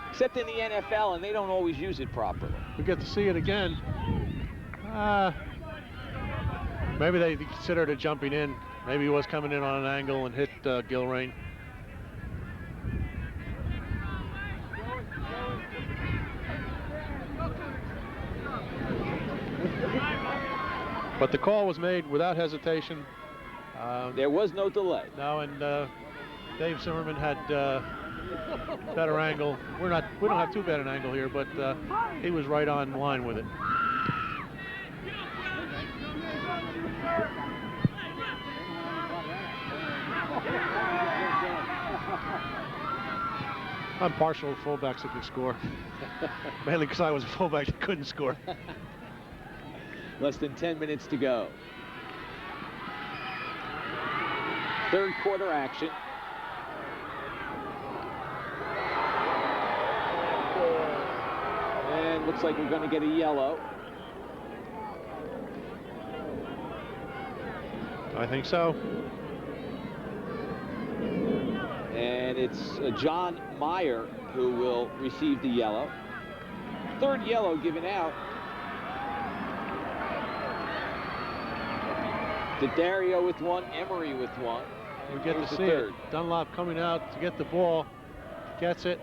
Except in the NFL, and they don't always use it properly. We get to see it again. Maybe they considered it jumping in. Maybe he was coming in on an angle and hit Gilrain. But the call was made without hesitation. There was no delay. No, and Dave Zimmerman had better angle. We don't have too bad an angle here, but he was right on line with it. I'm partial to fullbacks that can score. Mainly because I was a fullback that couldn't score. Less than 10 minutes to go. Third quarter action. And looks like we're going to get a yellow. I think so. And it's John Meyer who will receive the yellow. Third yellow given out. Dario with one, Emery with one. We get to see it. Dunlop coming out to get the ball. Gets it.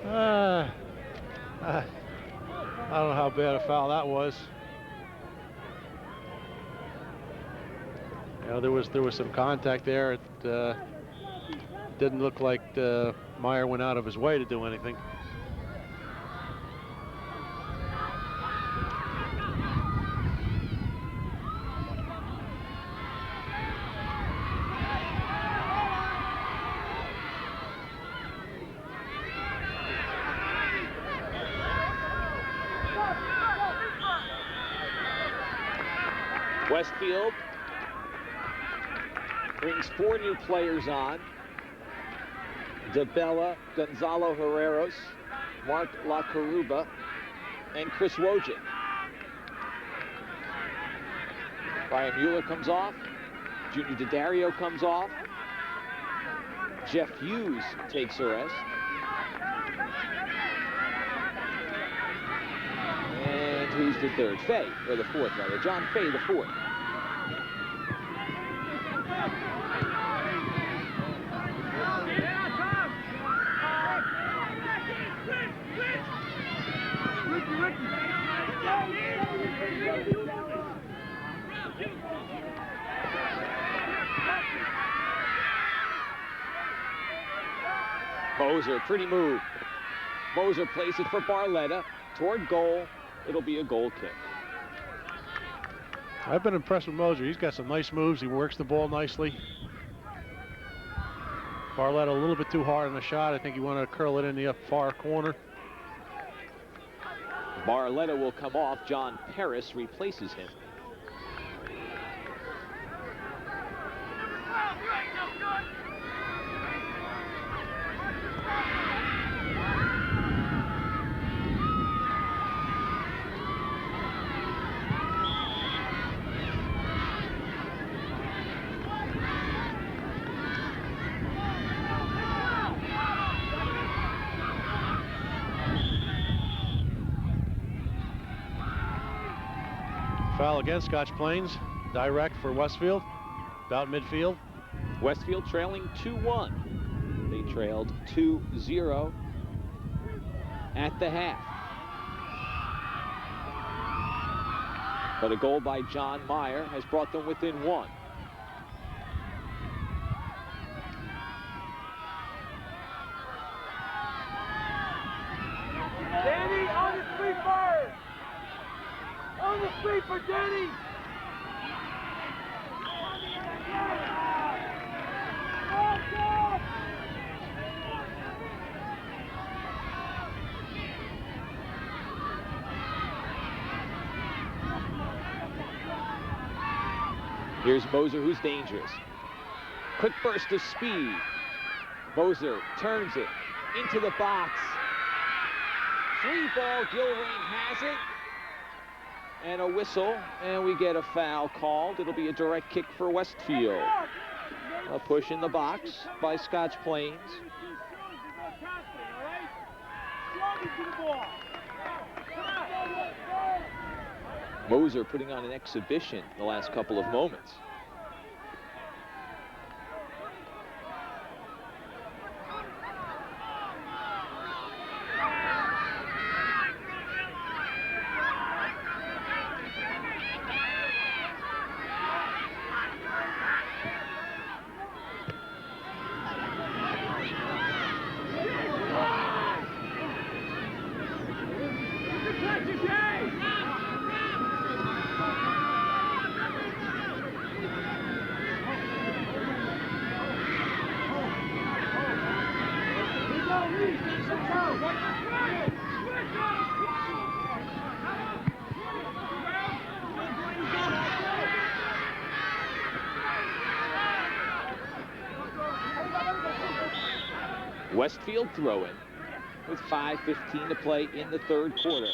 I don't know how bad a foul that was. You know, there was some contact there. It didn't look like Meyer went out of his way to do anything. Westfield brings 4 new players on. DeBella, Gonzalo Herreros, Mark LaCaruba, and Chris Wojcik. Brian Mueller comes off. Junior Dario comes off. Jeff Hughes takes a rest. And who's the third? Fay, or the fourth, rather. John Fay, the fourth. Moser, pretty move. Moser plays it for Barletta toward goal. It'll be a goal kick. I've been impressed with Moser. He's got some nice moves. He works the ball nicely. Barletta a little bit too hard on the shot. I think he wanted to curl it in the up far corner. Barletta will come off. John Paris replaces him. Foul against Scotch Plains. Direct for Westfield. About midfield. Westfield trailing 2-1. They trailed 2-0 at the half. But a goal by John Meyer has brought them within 1. Danny, on the sweeper! On the sweeper, Danny! Here's Moser, who's dangerous. Quick burst of speed. Moser turns it into the box. Free ball, Gilrain has it. And a whistle, and we get a foul called. It'll be a direct kick for Westfield. A push in the box by Scotch Plains. Moser putting on an exhibition the last couple of moments. Westfield throw-in with 5:15 to play in the third quarter.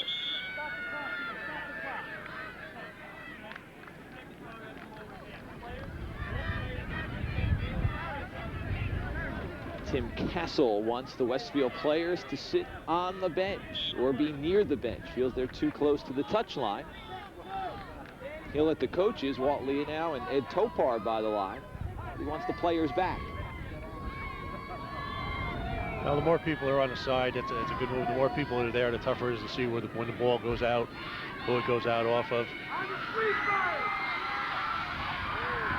Tim Castle wants the Westfield players to sit on the bench or be near the bench. Feels they're too close to the touchline. He'll let the coaches, Walt Leonow and Ed Topar, by the line. He wants the players back. Well, the more people are on the side, it's a good move. The more people that are there, the tougher it is to see when the ball goes out, who it goes out off of.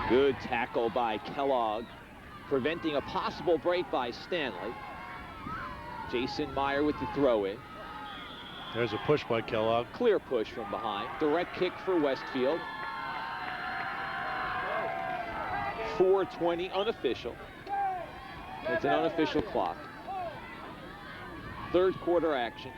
Good tackle by Kellogg, preventing a possible break by Stanley. Jason Meyer with the throw-in. There's a push by Kellogg. Clear push from behind. Direct kick for Westfield. 4:20 unofficial. It's an unofficial clock. Third quarter action.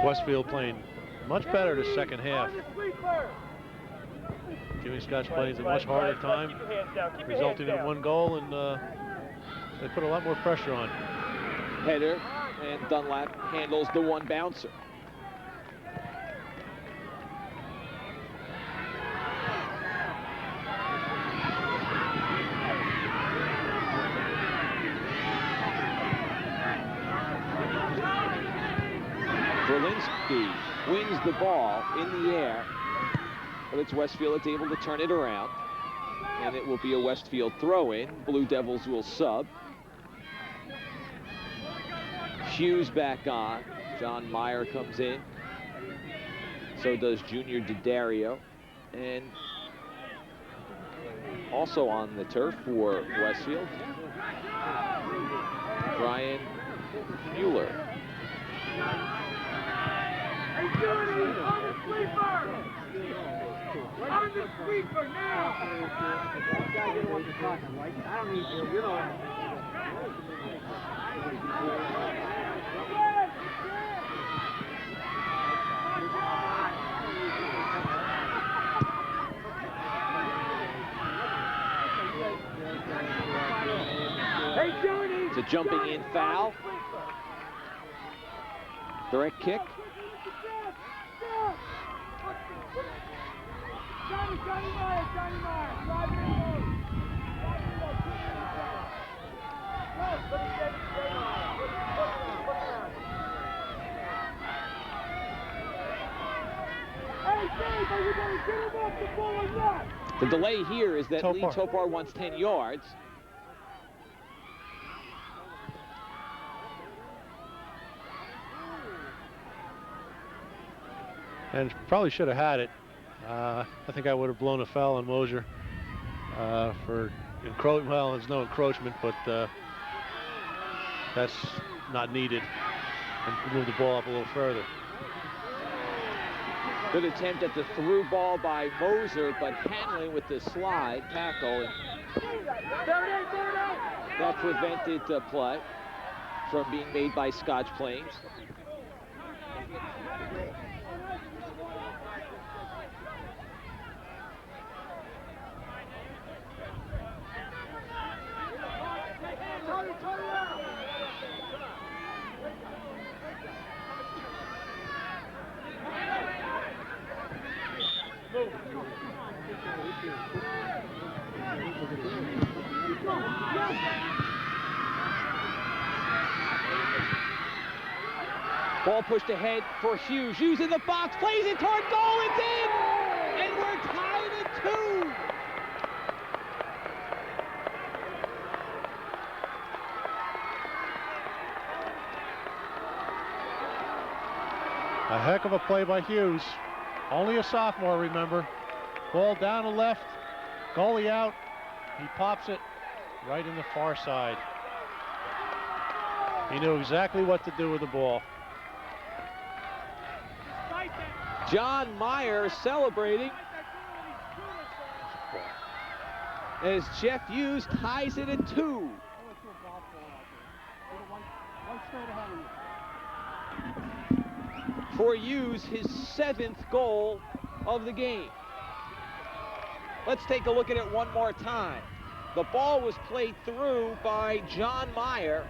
Westfield playing much better the second half. Giving Scotch Plains a much harder time, resulting in 1 goal, and they put a lot more pressure on. Header, and Dunlap handles the one bouncer. Berlinski wins the ball in the air, but it's Westfield that's able to turn it around, and it will be a Westfield throw-in. Blue Devils will sub. Hughes back on. John Meyer comes in. So does Junior DiDario. And also on the turf for Westfield, Brian Mueller. Hey, Judy, on the sweeper! On the sweeper now! That guy didn't want to talk, right? I don't need you, you know. Hey, Judy! It's a jumping in foul. Direct kick. Johnny Meyer, Johnny Meyer, drive in. The delay here is that Lee Topar. Topar wants 10 yards. And probably should have had it. I think I would have blown a foul on Mosier for encroachment. Well, there's no encroachment, but that's not needed. And move the ball up a little further. Good attempt at the through ball by Moser, but Hanlon with the slide tackle. And that prevented the play from being made by Scotch Plains. Ball pushed ahead for Hughes. Hughes in the box, plays it toward goal, it's in! And we're tied at 2! A heck of a play by Hughes. Only a sophomore, remember. Ball down the left, goalie out. He pops it right in the far side. He knew exactly what to do with the ball. John Meyer celebrating as Jeff Hughes ties it at 2. For Hughes, his 7th goal of the game. Let's take a look at it one more time. The ball was played through by John Meyer,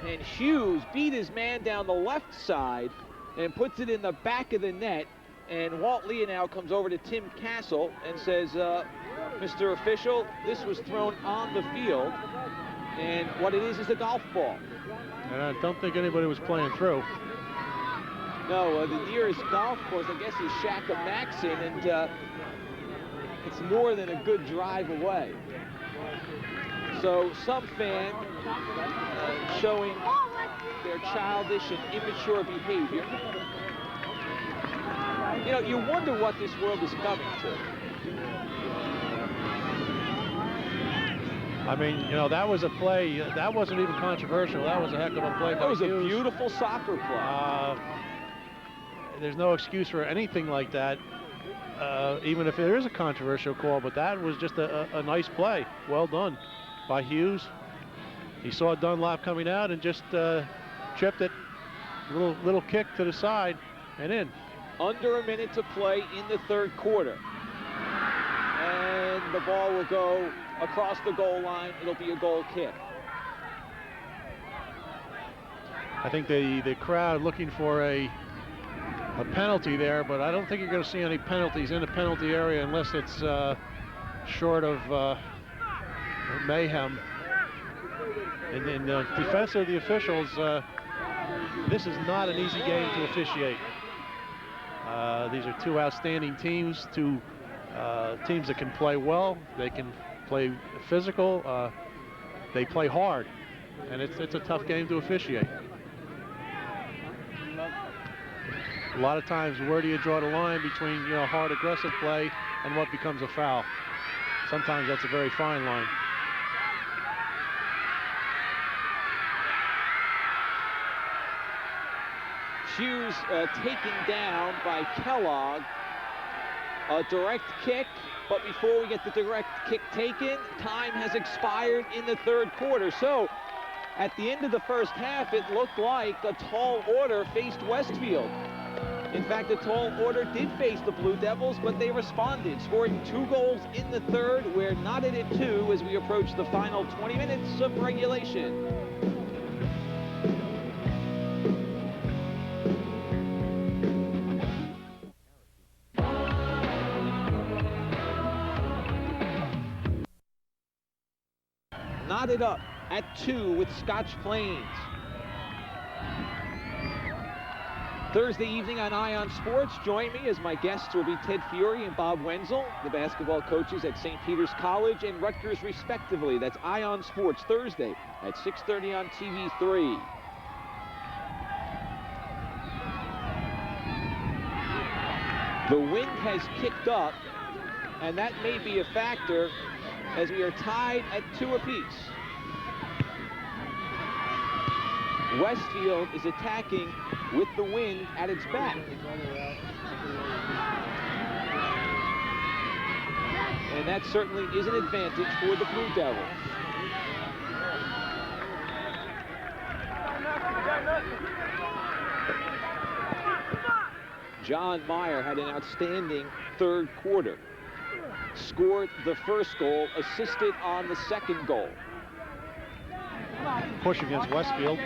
and Hughes beat his man down the left side and puts it in the back of the net. And Walt Leonow comes over to Tim Castle and says, Mr. Official, this was thrown on the field, and what it is a golf ball. And I don't think anybody was playing through. No, the nearest golf course, I guess, is Shaka-Maxon, and it's more than a good drive away. So some fan showing their childish and immature behavior. You know, you wonder what this world is coming to. I mean, you know, that was a play, that wasn't even controversial. That was a heck of a play by Hughes. That was a beautiful soccer play. There's no excuse for anything like that, even if there is a controversial call, but that was just a nice play. Well done by Hughes. He saw Dunlop coming out and just tripped it, little kick to the side and in. Under a minute to play in the 3rd quarter. And the ball will go across the goal line. It'll be a goal kick. I think the crowd looking for a penalty there, but I don't think you're going to see any penalties in the penalty area unless it's short of mayhem. And in defense of the officials, this is not an easy game to officiate. These are two outstanding teams, two teams that can play well, they can play physical, they play hard, and it's a tough game to officiate. A lot of times, where do you draw the line between, you know, hard, aggressive play and what becomes a foul? Sometimes that's a very fine line. Hughes taken down by Kellogg. A direct kick, but before we get the direct kick taken, time has expired in the 3rd quarter. So at the end of the first half, it looked like a tall order faced Westfield. In fact, the tall order did face the Blue Devils, but they responded, scoring 2 goals in the 3rd. We're knotted at 2 as we approach the final 20 minutes of regulation. Knotted up at 2 with Scotch Plains. Thursday evening on Ion Sports, join me as my guests will be Ted Fiore and Bob Wenzel, the basketball coaches at St. Peter's College and Rutgers respectively. That's Ion Sports Thursday at 6:30 on TV3. The wind has kicked up, and that may be a factor as we are tied at 2 apiece. Westfield is attacking with the wind at its back. And that certainly is an advantage for the Blue Devils. John Meyer had an outstanding third quarter. Scored the first goal, assisted on the second goal. Push against Westfield.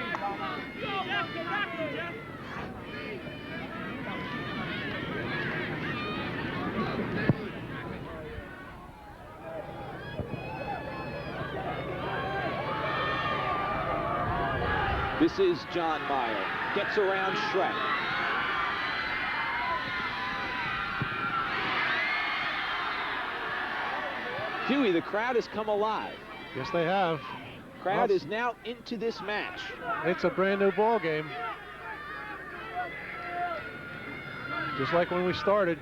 This is John Meyer. Gets around Shrek. Huey, the crowd has come alive. Yes, they have. Crowd is now into this match. It's a brand new ball game. Just like when we started.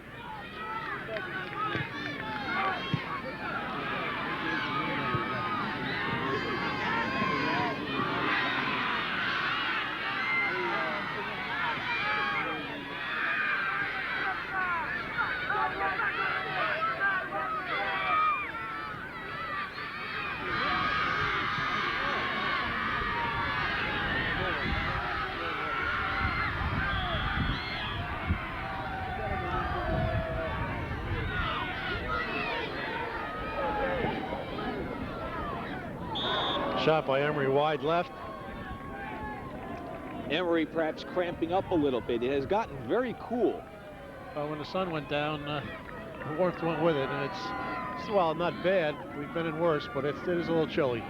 Shot by Emery wide left. Emery perhaps cramping up a little bit. It has gotten very cool. When the sun went down, the warmth went with it, and it's well, not bad. We've been in worse, but it is a little chilly.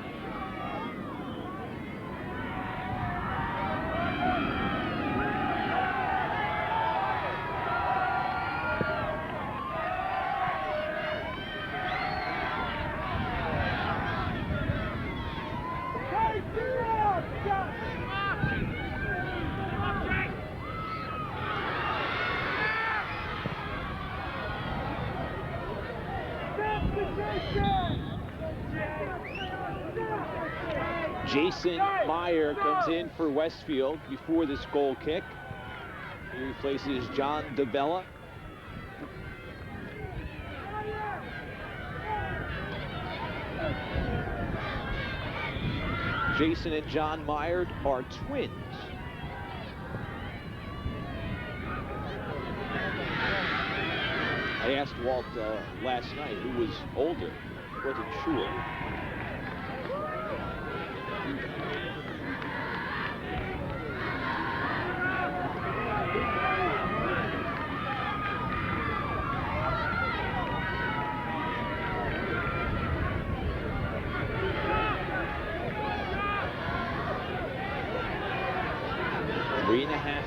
Jason Meyer comes in for Westfield before this goal kick. He replaces John DeBella. Jason and John Meyer are twins. I asked Walt last night who was older. Wasn't sure.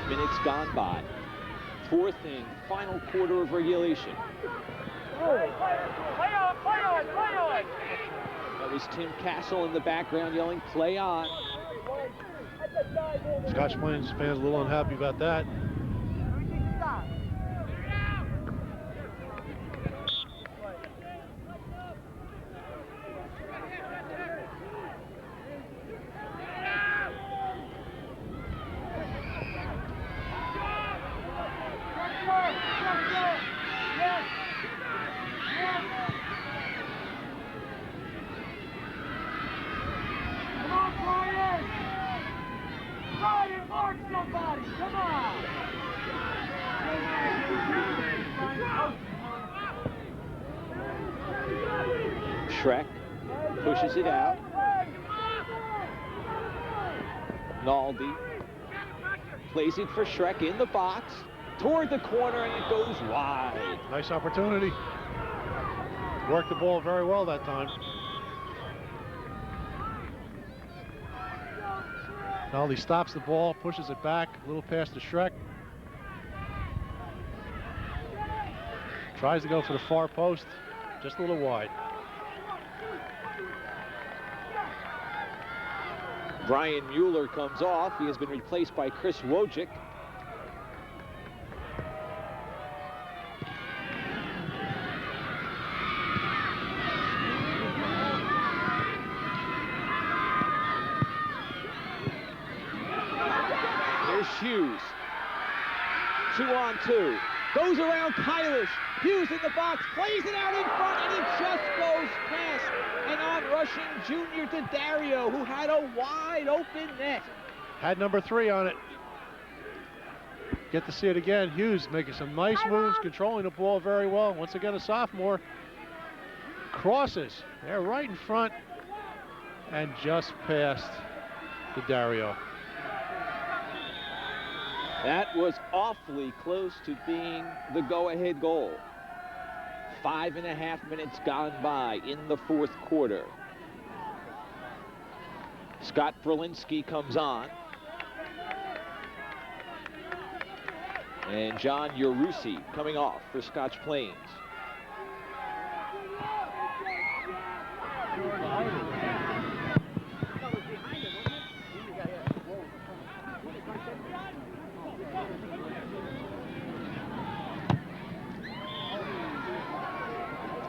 Minutes gone by. Fourth and final quarter of regulation. Play on, play on, play on! That was Tim Castle in the background yelling, "Play on." Scotch Plains fans a little unhappy about that. Shrek pushes it out. Naldi plays it for Shrek in the box, toward the corner, and it goes wide. Nice opportunity. Worked the ball very well that time. Naldi stops the ball, pushes it back, a little past the Shrek. Tries to go for the far post, just a little wide. Brian Mueller comes off. He has been replaced by Chris Wojcik. Here's Hughes. 2-on-2. Goes around Kylish. Hughes in the box, plays it out in front, and it just goes past an on-rushing junior Daddario, who had a wide open net. Had number 3 on it. Get to see it again. Hughes making some nice moves, controlling the ball very well. Once again, a sophomore. Crosses. They're right in front and just past Daddario. That was awfully close to being the go-ahead goal. 5.5 minutes gone by in the fourth quarter. Scott Berlinski comes on. And John Yarusi coming off for Scotch Plains.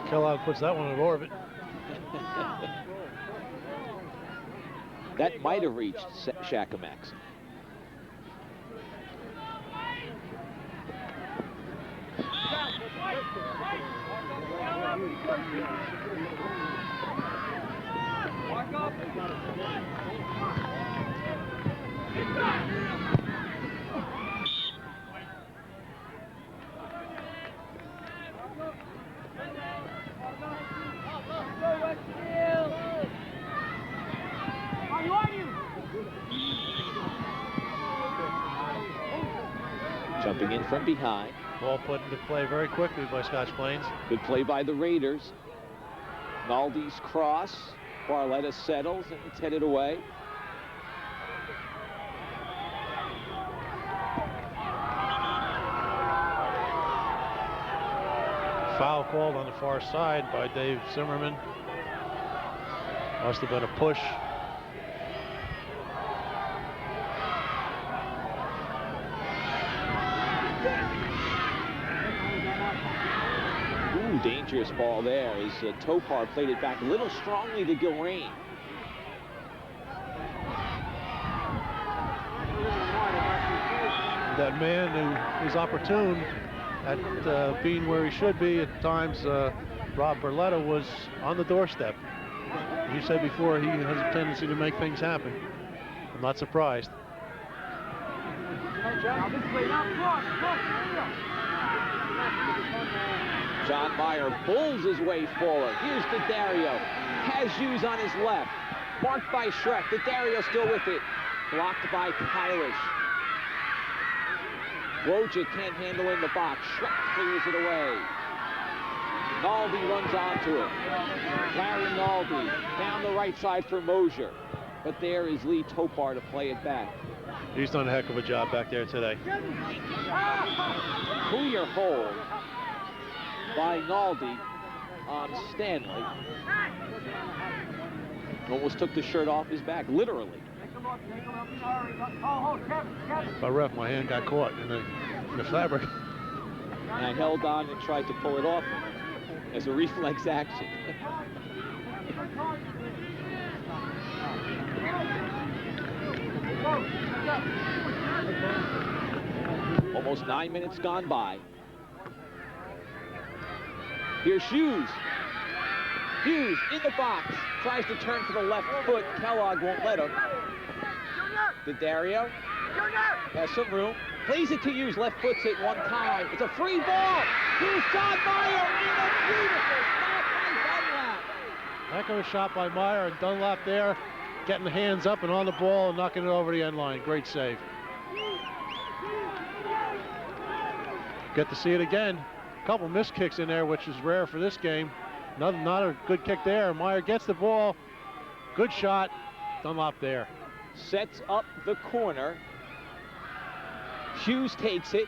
Kellogg puts that one in orbit. That might have reached Shakamax. Jumping in from behind. Ball put into play very quickly by Scotch Plains. Good play by the Raiders. Naldi's cross. Barletta settles and it's headed away. Foul called on the far side by Dave Zimmerman. Must have been a push. Ooh, dangerous ball there as Topar played it back a little strongly to Gilrain. That man who is opportune at being where he should be at times, Rob Barletta, was on the doorstep. You said before he has a tendency to make things happen. I'm not surprised. John Meyer pulls his way forward. Here's Daddario. Has Hughes on his left. Marked by Schreck. Daddario still with it. Blocked by Kylish. Wojcik can't handle in the box. Schreck clears it away. Naldi runs onto it. Larry Naldi down the right side for Mosier. But there is Lee Topar to play it back. He's done a heck of a job back there today. Clear hold by Naldi on Stanley. Almost took the shirt off his back, literally. If I ref, my hand got caught in the fabric. And I held on and tried to pull it off as a reflex action. Almost 9 minutes gone by. Here's Hughes. Hughes in the box. Tries to turn for the left foot. Kellogg won't let him. Daddario has some room. Plays it to Hughes. Left foot's it one time. It's a free ball. Here's John Meyer in a beautiful stop by Dunlap. Heck of a shot by Meyer, and Dunlap there getting the hands up and on the ball and knocking it over the end line. Great save. Get to see it again. A couple missed kicks in there, which is rare for this game. Not a good kick there. Meyer gets the ball. Good shot. Dunlap there. Sets up the corner. Hughes takes it,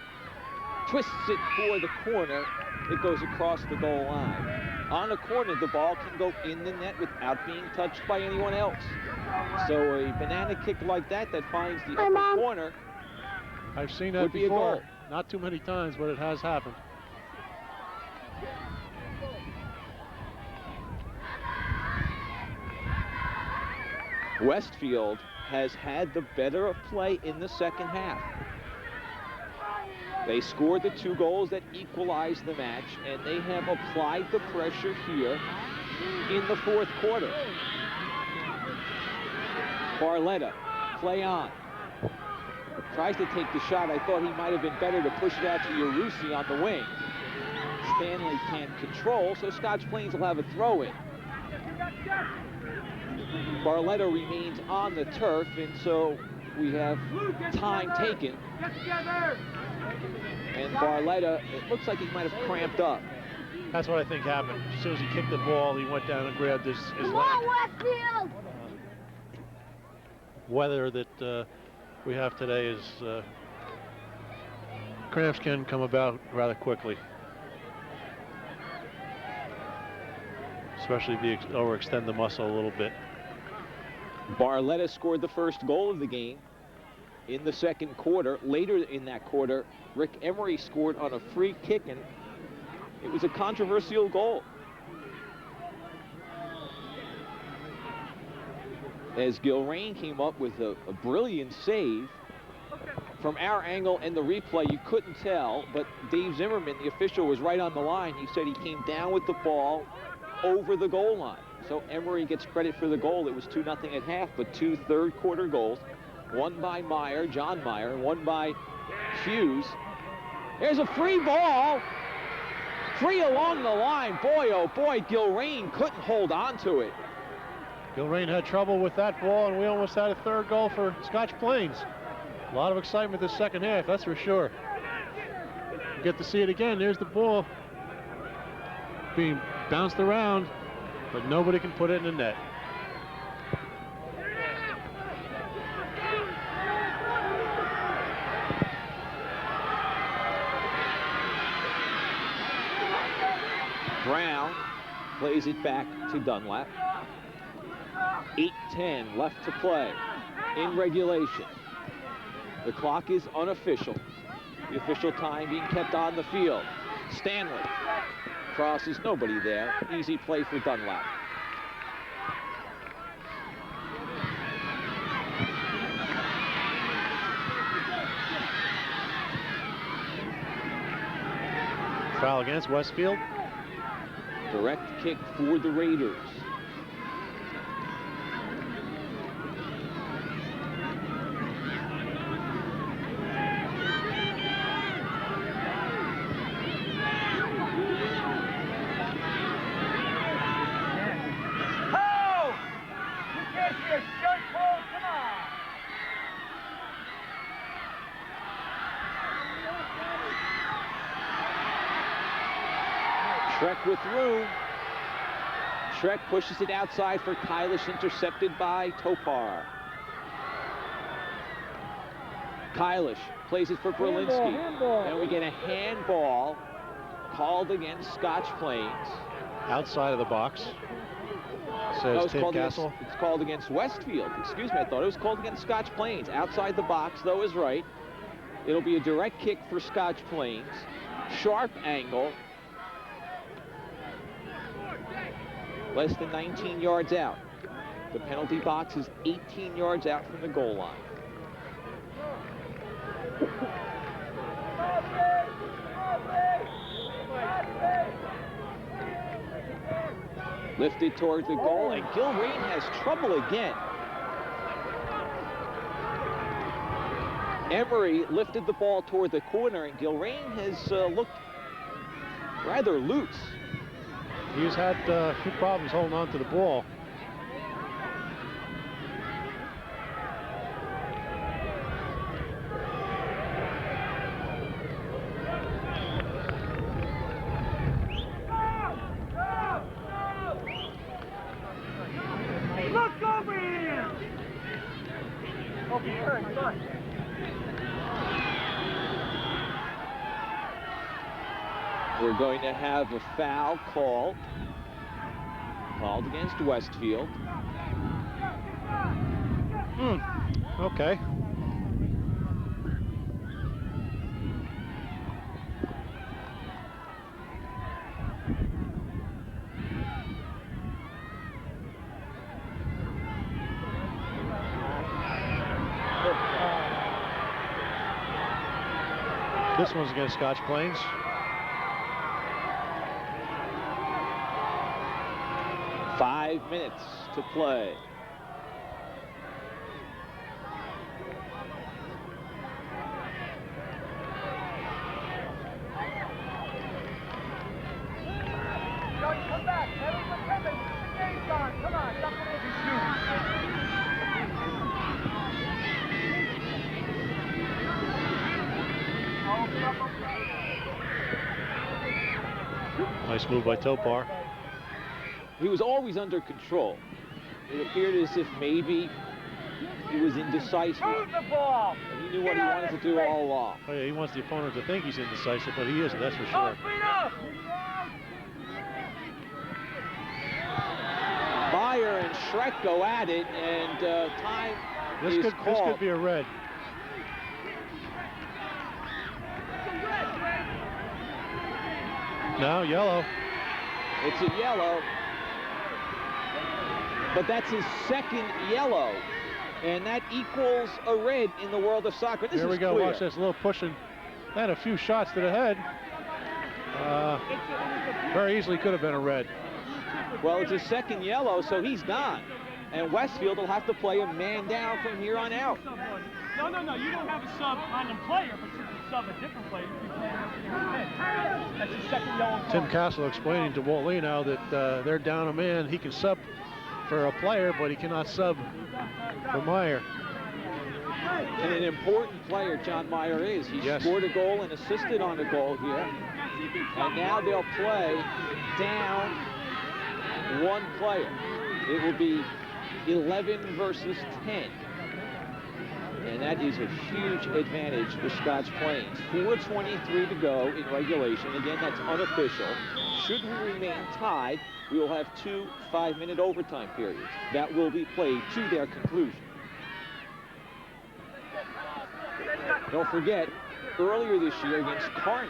twists it for the corner, it goes across the goal line. On a corner, the ball can go in the net without being touched by anyone else. So a banana kick like that finds the upper corner I've seen that would be a before. goal. Not too many times, but it has happened. Westfield has had the better of play in the second half. They scored the 2 goals that equalized the match, and they have applied the pressure here in the 4th quarter. Barletta, play on. Tries to take the shot. I thought he might have been better to push it out to Yarusi on the wing. Stanley can't control, so Scotch Plains will have a throw-in. Barletta remains on the turf, and so we have time taken. And Barletta, it looks like he might have cramped up. That's what I think happened. As soon as he kicked the ball, he went down and grabbed his leg. Weather that we have today is cramps can come about rather quickly, especially if you overextend the muscle a little bit. Barletta scored the first goal of the game in the second quarter. Later in that quarter, Rick Emery scored on a free kick, and it was a controversial goal. As Gilrain came up with a brilliant save. From our angle and the replay, you couldn't tell, but Dave Zimmerman, the official, was right on the line. He said he came down with the ball over the goal line. So Emery gets credit for the goal. It was 2-0 at half, but 2 third-quarter goals. One by Meyer, John Meyer, one by Hughes. There's a free ball. Free along the line. Boy, oh boy, Gilrain couldn't hold on to it. Gilrain had trouble with that ball, and we almost had a 3rd goal for Scotch Plains. A lot of excitement this second half, that's for sure. You get to see it again. There's the ball being bounced around, but nobody can put it in the net. Brown plays it back to Dunlap. 8:10 left to play in regulation. The clock is unofficial. The official time being kept on the field. Stanley crosses, nobody there. Easy play for Dunlap. Foul against Westfield. Direct kick for the Raiders. Shrek with room. Shrek pushes it outside for Kylish, intercepted by Topar. Kylish plays it for Berlinski. And we get a handball called against Scotch Plains. Outside of the box. Says Tim Castle. It's called against Westfield. Excuse me, I thought it was called against Scotch Plains. Outside the box, though, is right. It'll be a direct kick for Scotch Plains. Sharp angle. Less than 19 yards out. The penalty box is 18 yards out from the goal line. Lifted towards the goal, and Gilrain has trouble again. Emery lifted the ball toward the corner, and Gilrain has looked rather loose. He's had a few problems holding on to the ball. Look over here! Okay, good. We're going to have a foul called against Westfield. Okay. This one's against Scotch Plains. Five minutes to play. Joey, come back. Everyone come back. The game's on. Come on. Stop putting your Nice move by Topar. He was always under control. It appeared as if maybe he was indecisive. Move the ball. And he knew what he wanted to do all along. Oh yeah, he wants the opponent to think he's indecisive, but he isn't, that's for Oh, sure. speed up. Meyer and Shrek go at it, and time is This called. could be a red. No, yellow. It's a yellow, but that's his second yellow, and that equals a red in the world of soccer. This Here we is go, clear. watch this, a little pushing. And a few shots to the head. Very easily could have been a red. Well, it's his second yellow, so he's gone. And Westfield will have to play a man down from here on out. No, you don't have a sub on the player, but you can sub a different player. That's his second yellow card. Tim Castle explaining to Walt Lee now that they're down a man. He can sub for a player, but he cannot sub for Meyer. And an important player John Meyer is. He scored a goal and assisted on a goal here. And now they'll play down one player. It will be 11 versus 10. And that is a huge advantage for Scotch Plains. 4:23 to go in regulation. Again, that's unofficial. Should we remain tied, we will have 2 5-minute overtime periods that will be played to their conclusion. Don't forget, earlier this year against Kearney,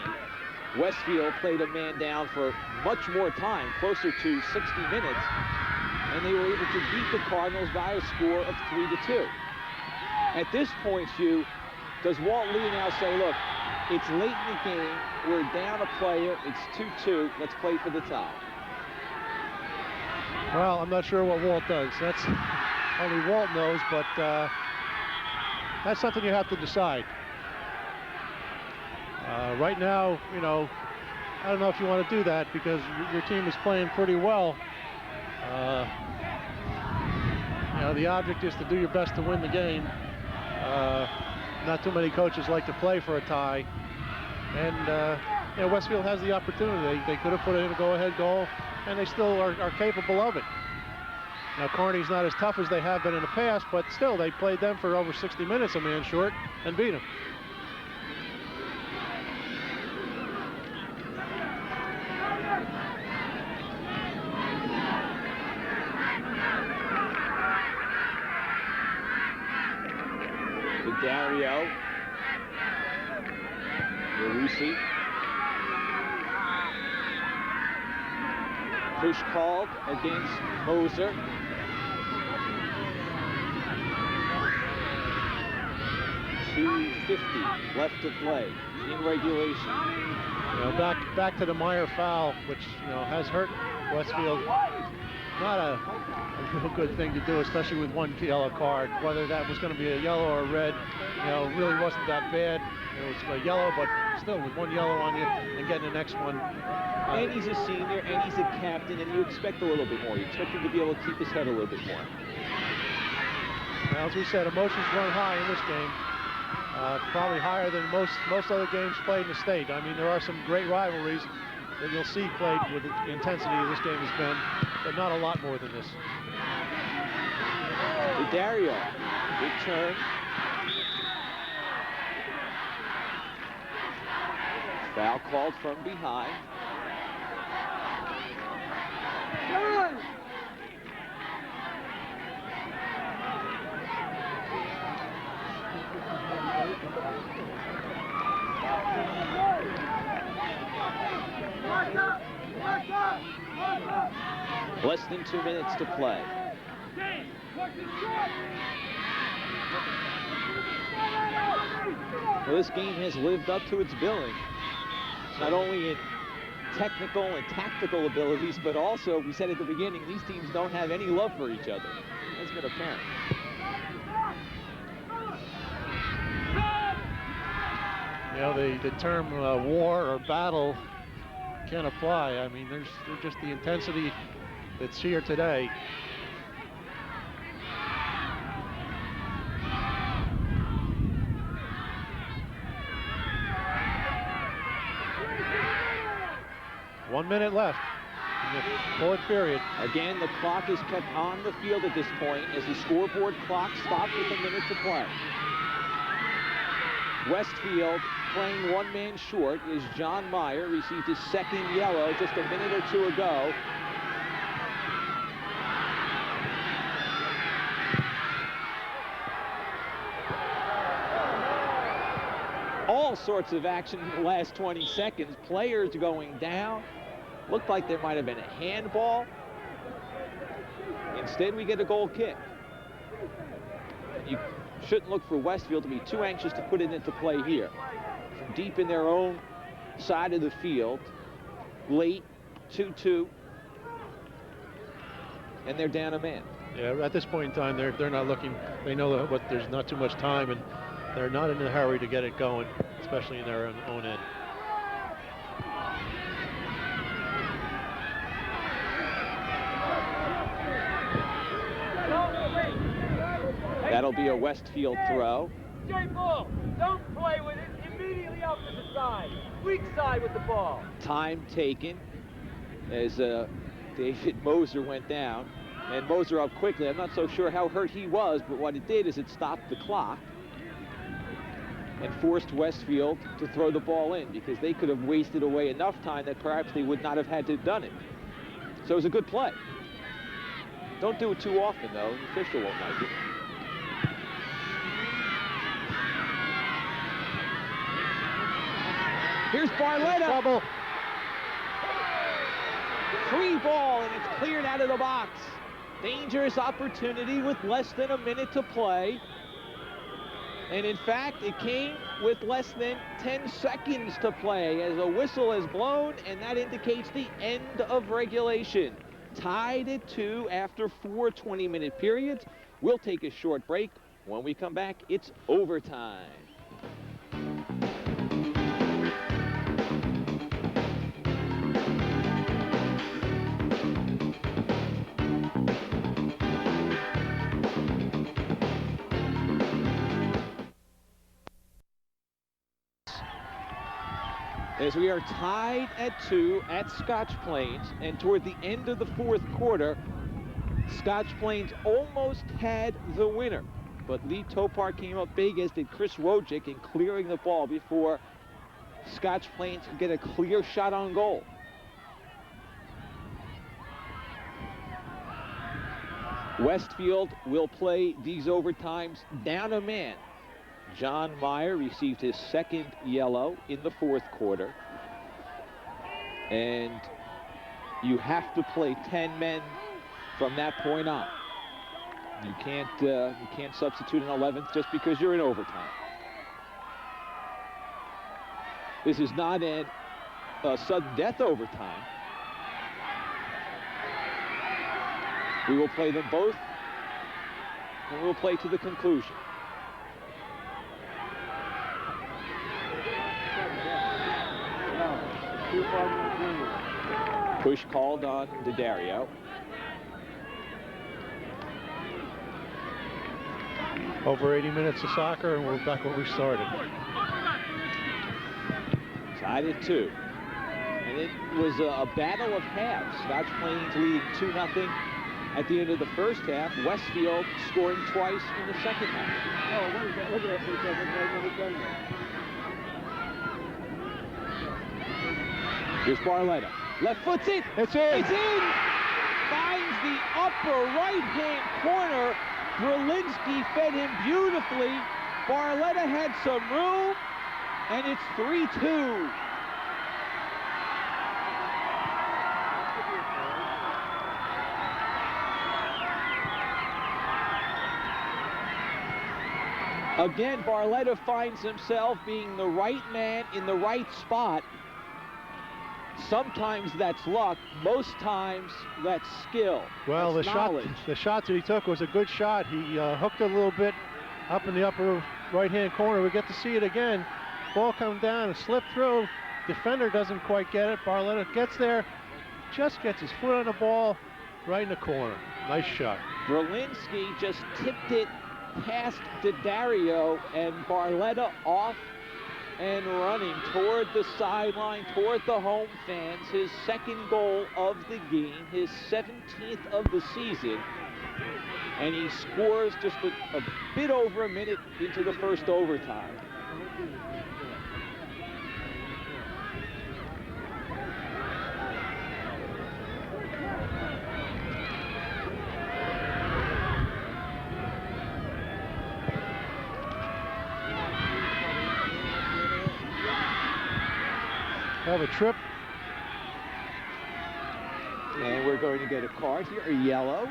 Westfield played a man down for much more time, closer to 60 minutes, and they were able to beat the Cardinals by a score of 3-2. At this point, Hugh, does Walt Lee now say, look, it's late in the game, we're down a player, it's 2-2, let's play for the tie? Well, I'm not sure what Walt does. That's only Walt knows, but that's something you have to decide. Right now, you know, I don't know if you want to do that because your team is playing pretty well. You know, the object is to do your best to win the game. Not too many coaches like to play for a tie. And you know, Westfield has the opportunity. They could have put in a go-ahead goal, and they still are capable of it. Now, Kearney's not as tough as they have been in the past, but still, they played them for over 60 minutes, a man short, and beat them. Dario, Yarusi, push called against Moser. .250 left to play in regulation. You know, back to the Meyer foul, which, you know, has hurt Westfield. Not a real good thing to do, especially with one yellow card. Whether that was going to be a yellow or a red, you know, really wasn't that bad. It was a yellow, but still, with one yellow on you and getting the next one. And he's a senior, and he's a captain, and you expect a little bit more. You expect him to be able to keep his head a little bit more. Now, as we said, emotions run high in this game. Probably higher than most other games played in the state. I mean, there are some great rivalries that you'll see played with the intensity this game has been, but not a lot more than this. Dario, good turn. Foul called from behind. John! Less than 2 minutes to play. Well, this game has lived up to its billing, not only in technical and tactical abilities, but also, we said at the beginning, these teams don't have any love for each other. That's been apparent. You know, the term war or battle can't apply. I mean, there's just the intensity that's here today. One minute left in the fourth period. Again, the clock is kept on the field at this point as the scoreboard clock stops with a minute to play. Westfield playing one man short is John Meyer, received his second yellow just a minute or two ago. All sorts of action in the last 20 seconds. Players going down. Looked like there might have been a handball. Instead, we get a goal kick. You shouldn't look for Westfield to be too anxious to put it into play here. From deep in their own side of the field, late 2-2, and they're down a man. Yeah, at this point in time, they're not looking. They know that there's not too much time, and they're not in a hurry to get it going, especially in their own end. That'll be a Westfield throw. Straight ball. Don't play with it. Immediately out to the side. Weak side with the ball. Time taken as David Moser went down. And Moser up quickly. I'm not so sure how hurt he was, but what it did is it stopped the clock and forced Westfield to throw the ball in, because they could have wasted away enough time that perhaps they would not have had to have done it. So it was a good play. Don't do it too often, though. The official won't like it. Here's Barletta. Trouble. Free ball, and it's cleared out of the box. Dangerous opportunity with less than a minute to play. And in fact, it came with less than 10 seconds to play as a whistle is blown, and that indicates the end of regulation. Tied at 2 after 4 20-minute periods. We'll take a short break. When we come back, it's overtime. As we are tied at 2 at Scotch Plains, and toward the end of the fourth quarter, Scotch Plains almost had the winner. But Lee Topar came up big, as did Chris Wojcik, in clearing the ball before Scotch Plains could get a clear shot on goal. Westfield will play these overtimes down a man. John Meyer received his second yellow in the fourth quarter. And you have to play 10 men from that point on. You can't substitute an 11th just because you're in overtime. This is not a sudden death overtime. We will play them both, and we'll play to the conclusion. Push called on D'Addario. Over 80 minutes of soccer, and we're back where we started. Tied at 2. And it was a battle of halves. Scotch Plains leading 2-0 at the end of the first half. Westfield scoring twice in the second half. Oh, what is that? Look at that. Here's Barletta. Left foot's in. It's in. It's in. finds the upper right-hand corner. Berlinski fed him beautifully. Barletta had some room, and it's 3-2. Again, Barletta finds himself being the right man in the right spot. Sometimes that's luck, most times that's skill. Well, that's knowledge. the shot that he took was a good shot. He hooked it a little bit up in the upper right-hand corner. We get to see it again. Ball comes down and slip through. Defender doesn't quite get it. Barletta gets there, just gets his foot on the ball, right in the corner. Nice shot. Berlinski just tipped it past Daddario, and Barletta off and running toward the sideline, toward the home fans. His second goal of the game, his 17th of the season, and he scores just a bit over a minute into the first overtime. Have a trip. And we're going to get a card here, a yellow.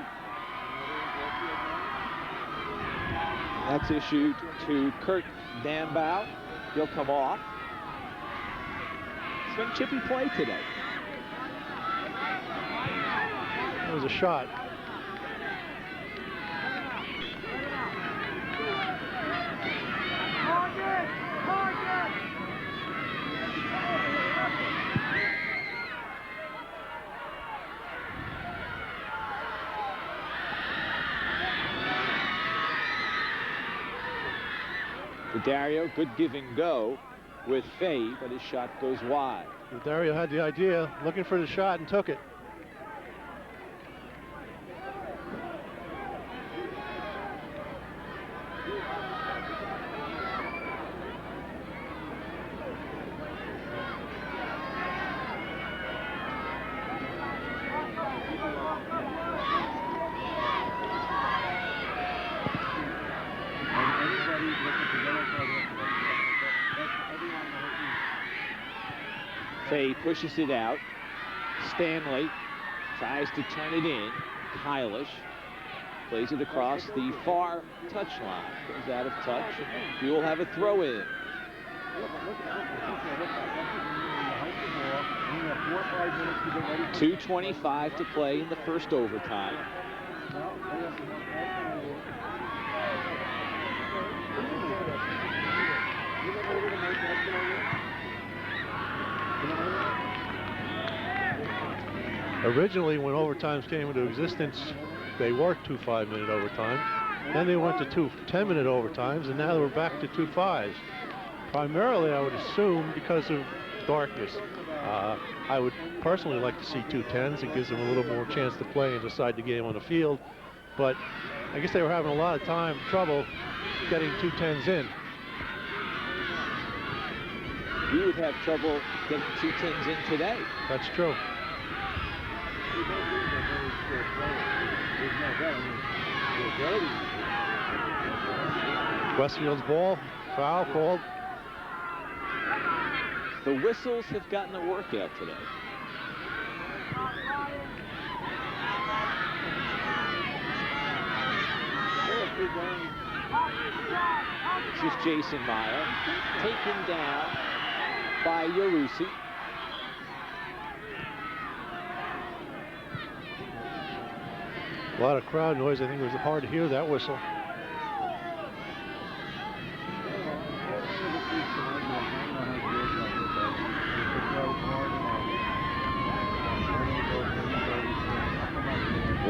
That's issued to Kurt Dambow. He'll come off. It's been chippy play today. That was a shot. Daddario, good give and go with Fay, but his shot goes wide. Daddario had the idea, looking for the shot, and took it. Fay pushes it out. Stanley tries to turn it in. Kylish plays it across the far touchline. Goes out of touch. We will have a throw in. .225 to play in the first overtime. Originally, when overtimes came into existence, they were 2 5-minute overtimes. Then they went to 2 10-minute overtimes, and now we're back to 2 5s. Primarily, I would assume because of darkness. I would personally like to see 2 10s. It gives them a little more chance to play and decide the game on the field. But I guess they were having a lot of trouble getting 2 10s in. You would have trouble getting 2 10s in today. That's true. Westfield's ball, foul called. The whistles have gotten a workout today. This is Jason Meyer, taken down by Yarusi. A lot of crowd noise. I think it was hard to hear that whistle.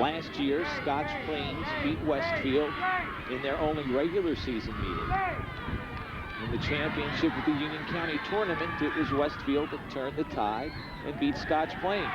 Last year, Scotch Plains beat Westfield in their only regular season meeting. In the championship of the Union County tournament, it was Westfield that turned the tide and beat Scotch Plains.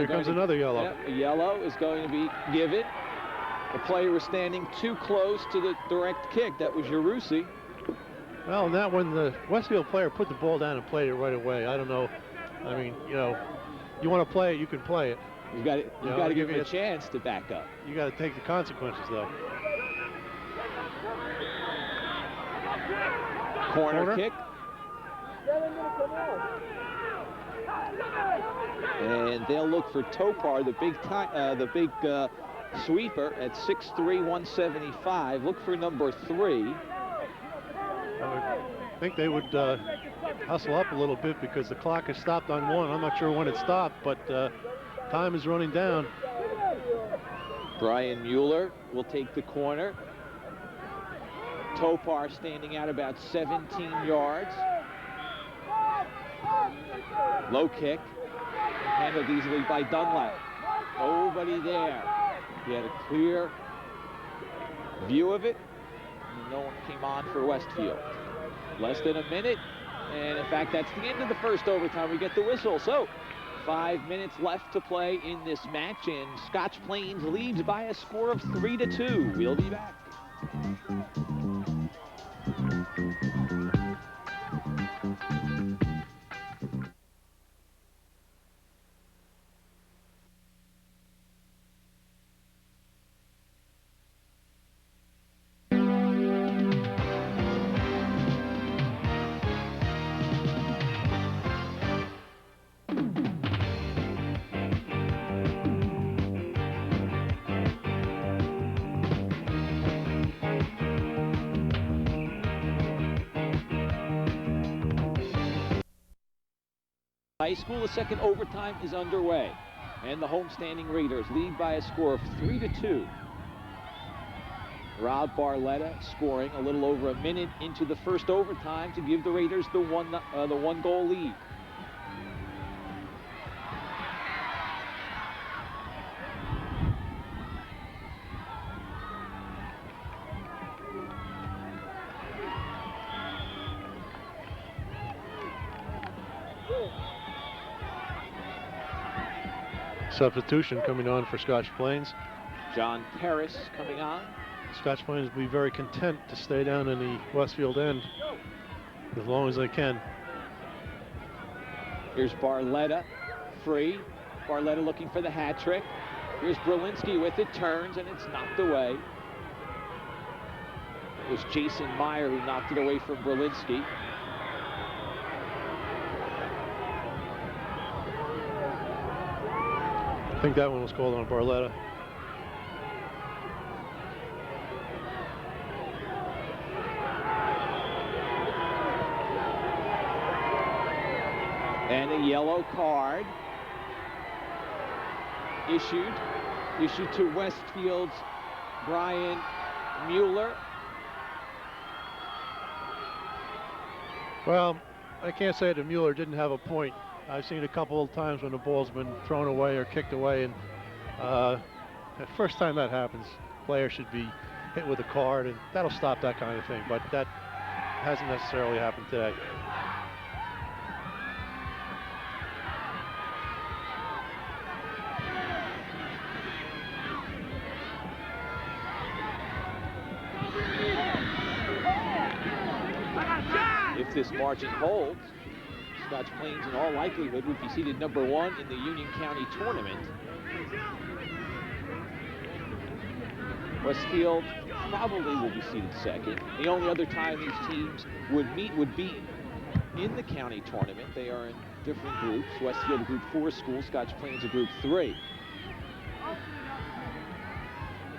Here comes another yellow. Yep, a yellow is going to be given. The player was standing too close to the direct kick. That was Yarusi. Well, and that one, the Westfield player put the ball down and played it right away. I don't know. I mean, you know, you want to play it, you can play it. You've got to give him a chance to back up. You got to take the consequences, though. Corner kick. And they'll look for Topar, the big sweeper at 6'3", 175. Look for number 3. I think they would hustle up a little bit because the clock has stopped on 1. I'm not sure when it stopped, but time is running down. Brian Mueller will take the corner. Topar standing out about 17 yards. Low kick. Handled easily by Dunlap. Nobody there. He had a clear view of it. And no one came on for Westfield. Less than a minute. And in fact, that's the end of the first overtime. We get the whistle. So 5 minutes left to play in this match, and Scotch Plains leads by a score of 3-2. We'll be back. High school, the second overtime is underway, and the homestanding Raiders lead by a score of 3-2. Rob Barletta scoring a little over a minute into the first overtime to give the Raiders the one goal lead. Substitution coming on for Scotch Plains. John Paris coming on. Scotch Plains will be very content to stay down in the Westfield end as long as they can. Here's Barletta, free. Barletta looking for the hat trick. Here's Berlinski with it, turns, and it's knocked away. It was Jason Meyer who knocked it away from Berlinski. I think that one was called on Barletta. And a yellow card issued to Westfield's Brian Mueller. Well, I can't say that Mueller didn't have a point. I've seen a couple of times when the ball's been thrown away or kicked away, and the first time that happens, player should be hit with a card, and that'll stop that kind of thing, but that hasn't necessarily happened today. If this margin holds, Scotch Plains in all likelihood would be seated number 1 in the Union County tournament. Westfield probably will be seated second. The only other time these teams would meet would be in the county tournament. They are in different groups. Westfield a group 4 school, Scotch Plains a group 3.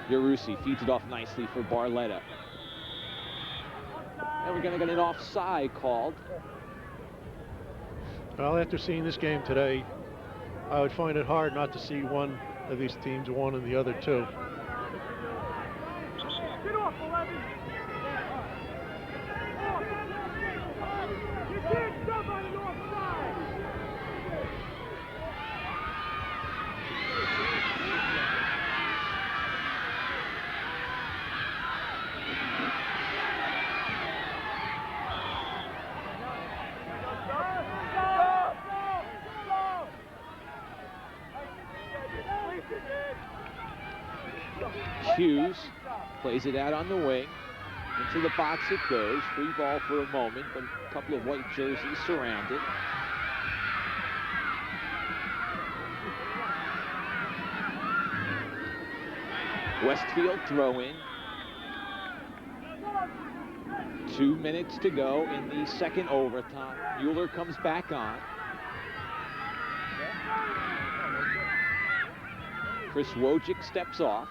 Yarusi feeds it off nicely for Barletta. And we're going to get an offside called. Well, after seeing this game today, I would find it hard not to see one of these teams won and the other two. Get off, 11. You can't stop on an offside. Hughes plays it out on the wing. Into the box it goes. Free ball for a moment, but a couple of white jerseys surround it. Westfield throw in. 2 minutes to go in the second overtime. Mueller comes back on. Chris Wojcik steps off.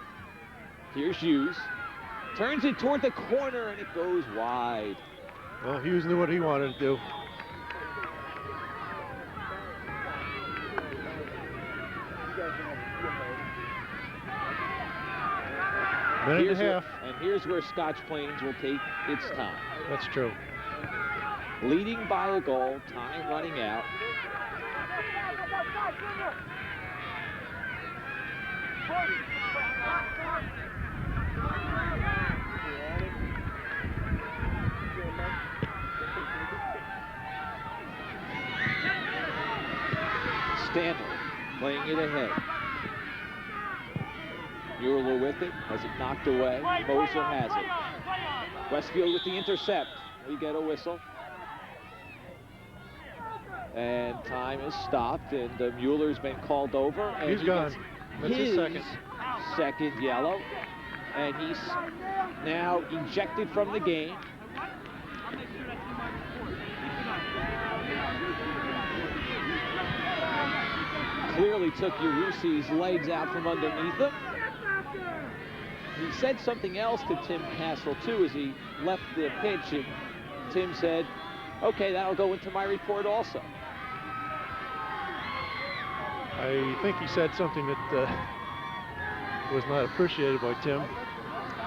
Here's Hughes. Turns it toward the corner and it goes wide. Well, Hughes knew what he wanted to do. Minute and a half. And here's where Scotch Plains will take its time. That's true. Leading by a goal, time running out. Stanley playing it ahead. Mueller with it, has it knocked away. Moser has it. Westfield with the intercept. We get a whistle. And time is stopped, and Mueller's been called over. And He's gone. That's his second yellow. And he's now ejected from the game. Clearly took Yarusi's legs out from underneath him. He said something else to Tim Castle, too, as he left the pitch, and Tim said, okay, that'll go into my report also. I think he said something that was not appreciated by Tim.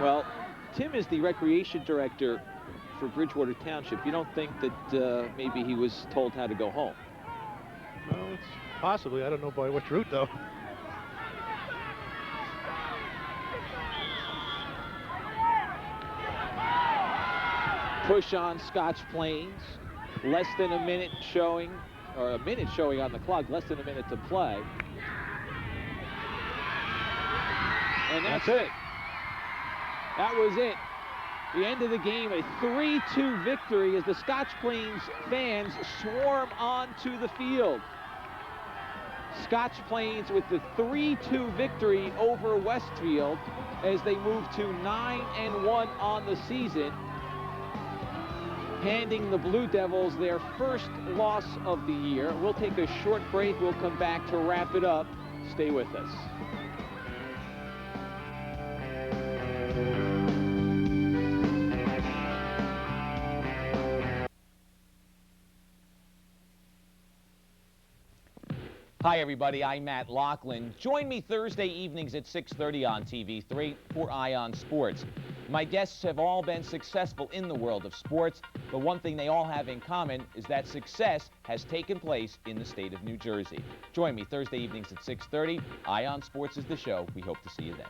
Well, Tim is the recreation director for Bridgewater Township. You don't think that maybe he was told how to go home? Well, it's possibly. I don't know by which route, though. Push on Scotch Plains. Less than a minute showing, or a minute showing on the clock, less than a minute to play. And that's it. That was it. The end of the game, a 3-2 victory as the Scotch Plains fans swarm onto the field. Scotch Plains with the 3-2 victory over Westfield as they move to 9-1 on the season, handing the Blue Devils their first loss of the year. We'll take a short break. We'll come back to wrap it up. Stay with us. Hi, everybody. I'm Matt Lachlan. Join me Thursday evenings at 6:30 on TV3 for Ion Sports. My guests have all been successful in the world of sports, but one thing they all have in common is that success has taken place in the state of New Jersey. Join me Thursday evenings at 6:30. Ion Sports is the show. We hope to see you then.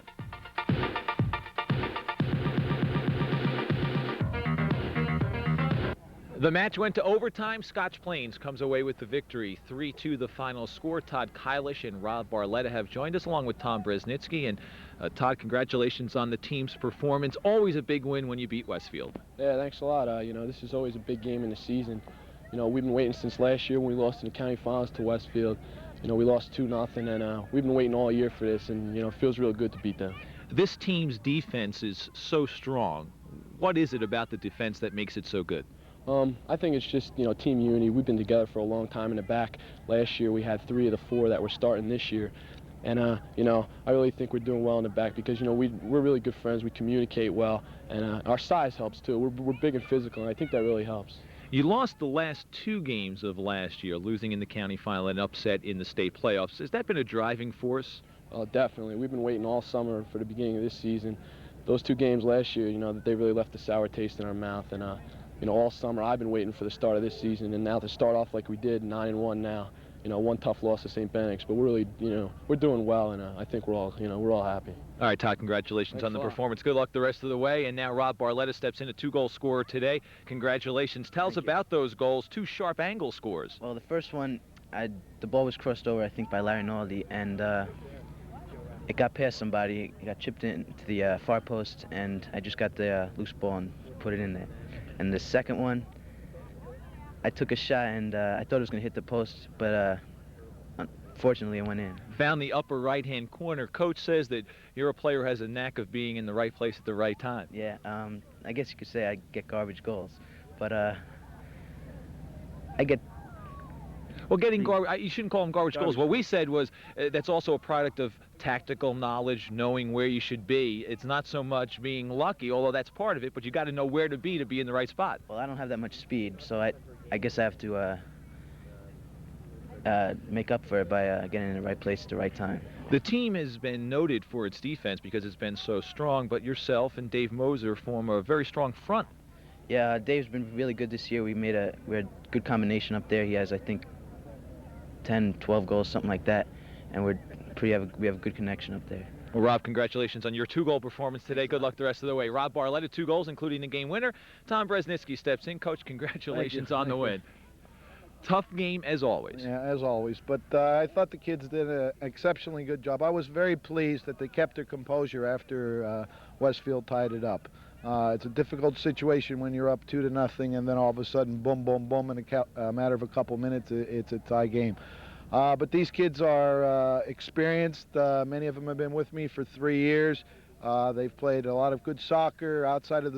The match went to overtime. Scotch Plains comes away with the victory. 3-2 the final score. Todd Kylish and Rob Barletta have joined us along with Tom Bresnitsky. And Todd, congratulations on the team's performance. Always a big win when you beat Westfield. Yeah, thanks a lot. You know, this is always a big game in the season. You know, we've been waiting since last year when we lost in the county finals to Westfield. You know, we lost 2-0, and we've been waiting all year for this, and, you know, it feels real good to beat them. This team's defense is so strong. What is it about the defense that makes it so good? I think it's just, you know, team unity. We've been together for a long time in the back. Last year we had 3 of the 4 that were starting this year. And, you know, I really think we're doing well in the back because, you know, we're really good friends. We communicate well, and our size helps, too. We're big and physical, and I think that really helps. You lost the last 2 games of last year, losing in the county final and upset in the state playoffs. Has that been a driving force? Definitely. We've been waiting all summer for the beginning of this season. Those 2 games last year, you know, they really left a sour taste in our mouth. And, you know, all summer I've been waiting for the start of this season, and now to start off like we did, 9-1 now. You know, 1 tough loss to St. Benix, but we're really, you know, we're doing well, and I think we're all happy. All right, Todd, congratulations on the performance. Good luck the rest of the way. And now Rob Barletta steps in, a 2-goal scorer today. Congratulations. Tell us about those goals, 2 sharp angle scores. Well, the first one, the ball was crossed over, I think, by Larry Naldi, and it got past somebody. It got chipped into the far post, and I just got the loose ball and put it in there. And the second one, I took a shot, and I thought it was going to hit the post, but unfortunately it went in. Found the upper right-hand corner. Coach says that you're a player who has a knack of being in the right place at the right time. Yeah, I guess you could say I get garbage goals, but I get... Well, getting garbage, you shouldn't call them garbage goals. What we said was that's also a product of tactical knowledge, knowing where you should be. It's not so much being lucky, although that's part of it, but you got to know where to be in the right spot. Well, I don't have that much speed, so I guess I have to make up for it by getting in the right place at the right time. The team has been noted for its defense because it's been so strong, but yourself and Dave Moser form a very strong front. Yeah, Dave's been really good this year. We had a good combination up there. He has, I think, 10, 12 goals, something like that, and we have a good connection up there. Well, Rob, congratulations on your 2-goal performance today. Good luck the rest of the way. Rob Barletta, 2 goals, including the game winner. Tom Bresnitsky steps in. Coach, congratulations on the win. Tough game as always. Yeah, as always. But I thought the kids did an exceptionally good job. I was very pleased that they kept their composure after Westfield tied it up. It's a difficult situation when you're up 2-0, and then all of a sudden, boom, boom, boom, in a matter of a couple minutes, it's a tie game. But these kids are experienced. Many of them have been with me for 3 years. They've played a lot of good soccer outside of the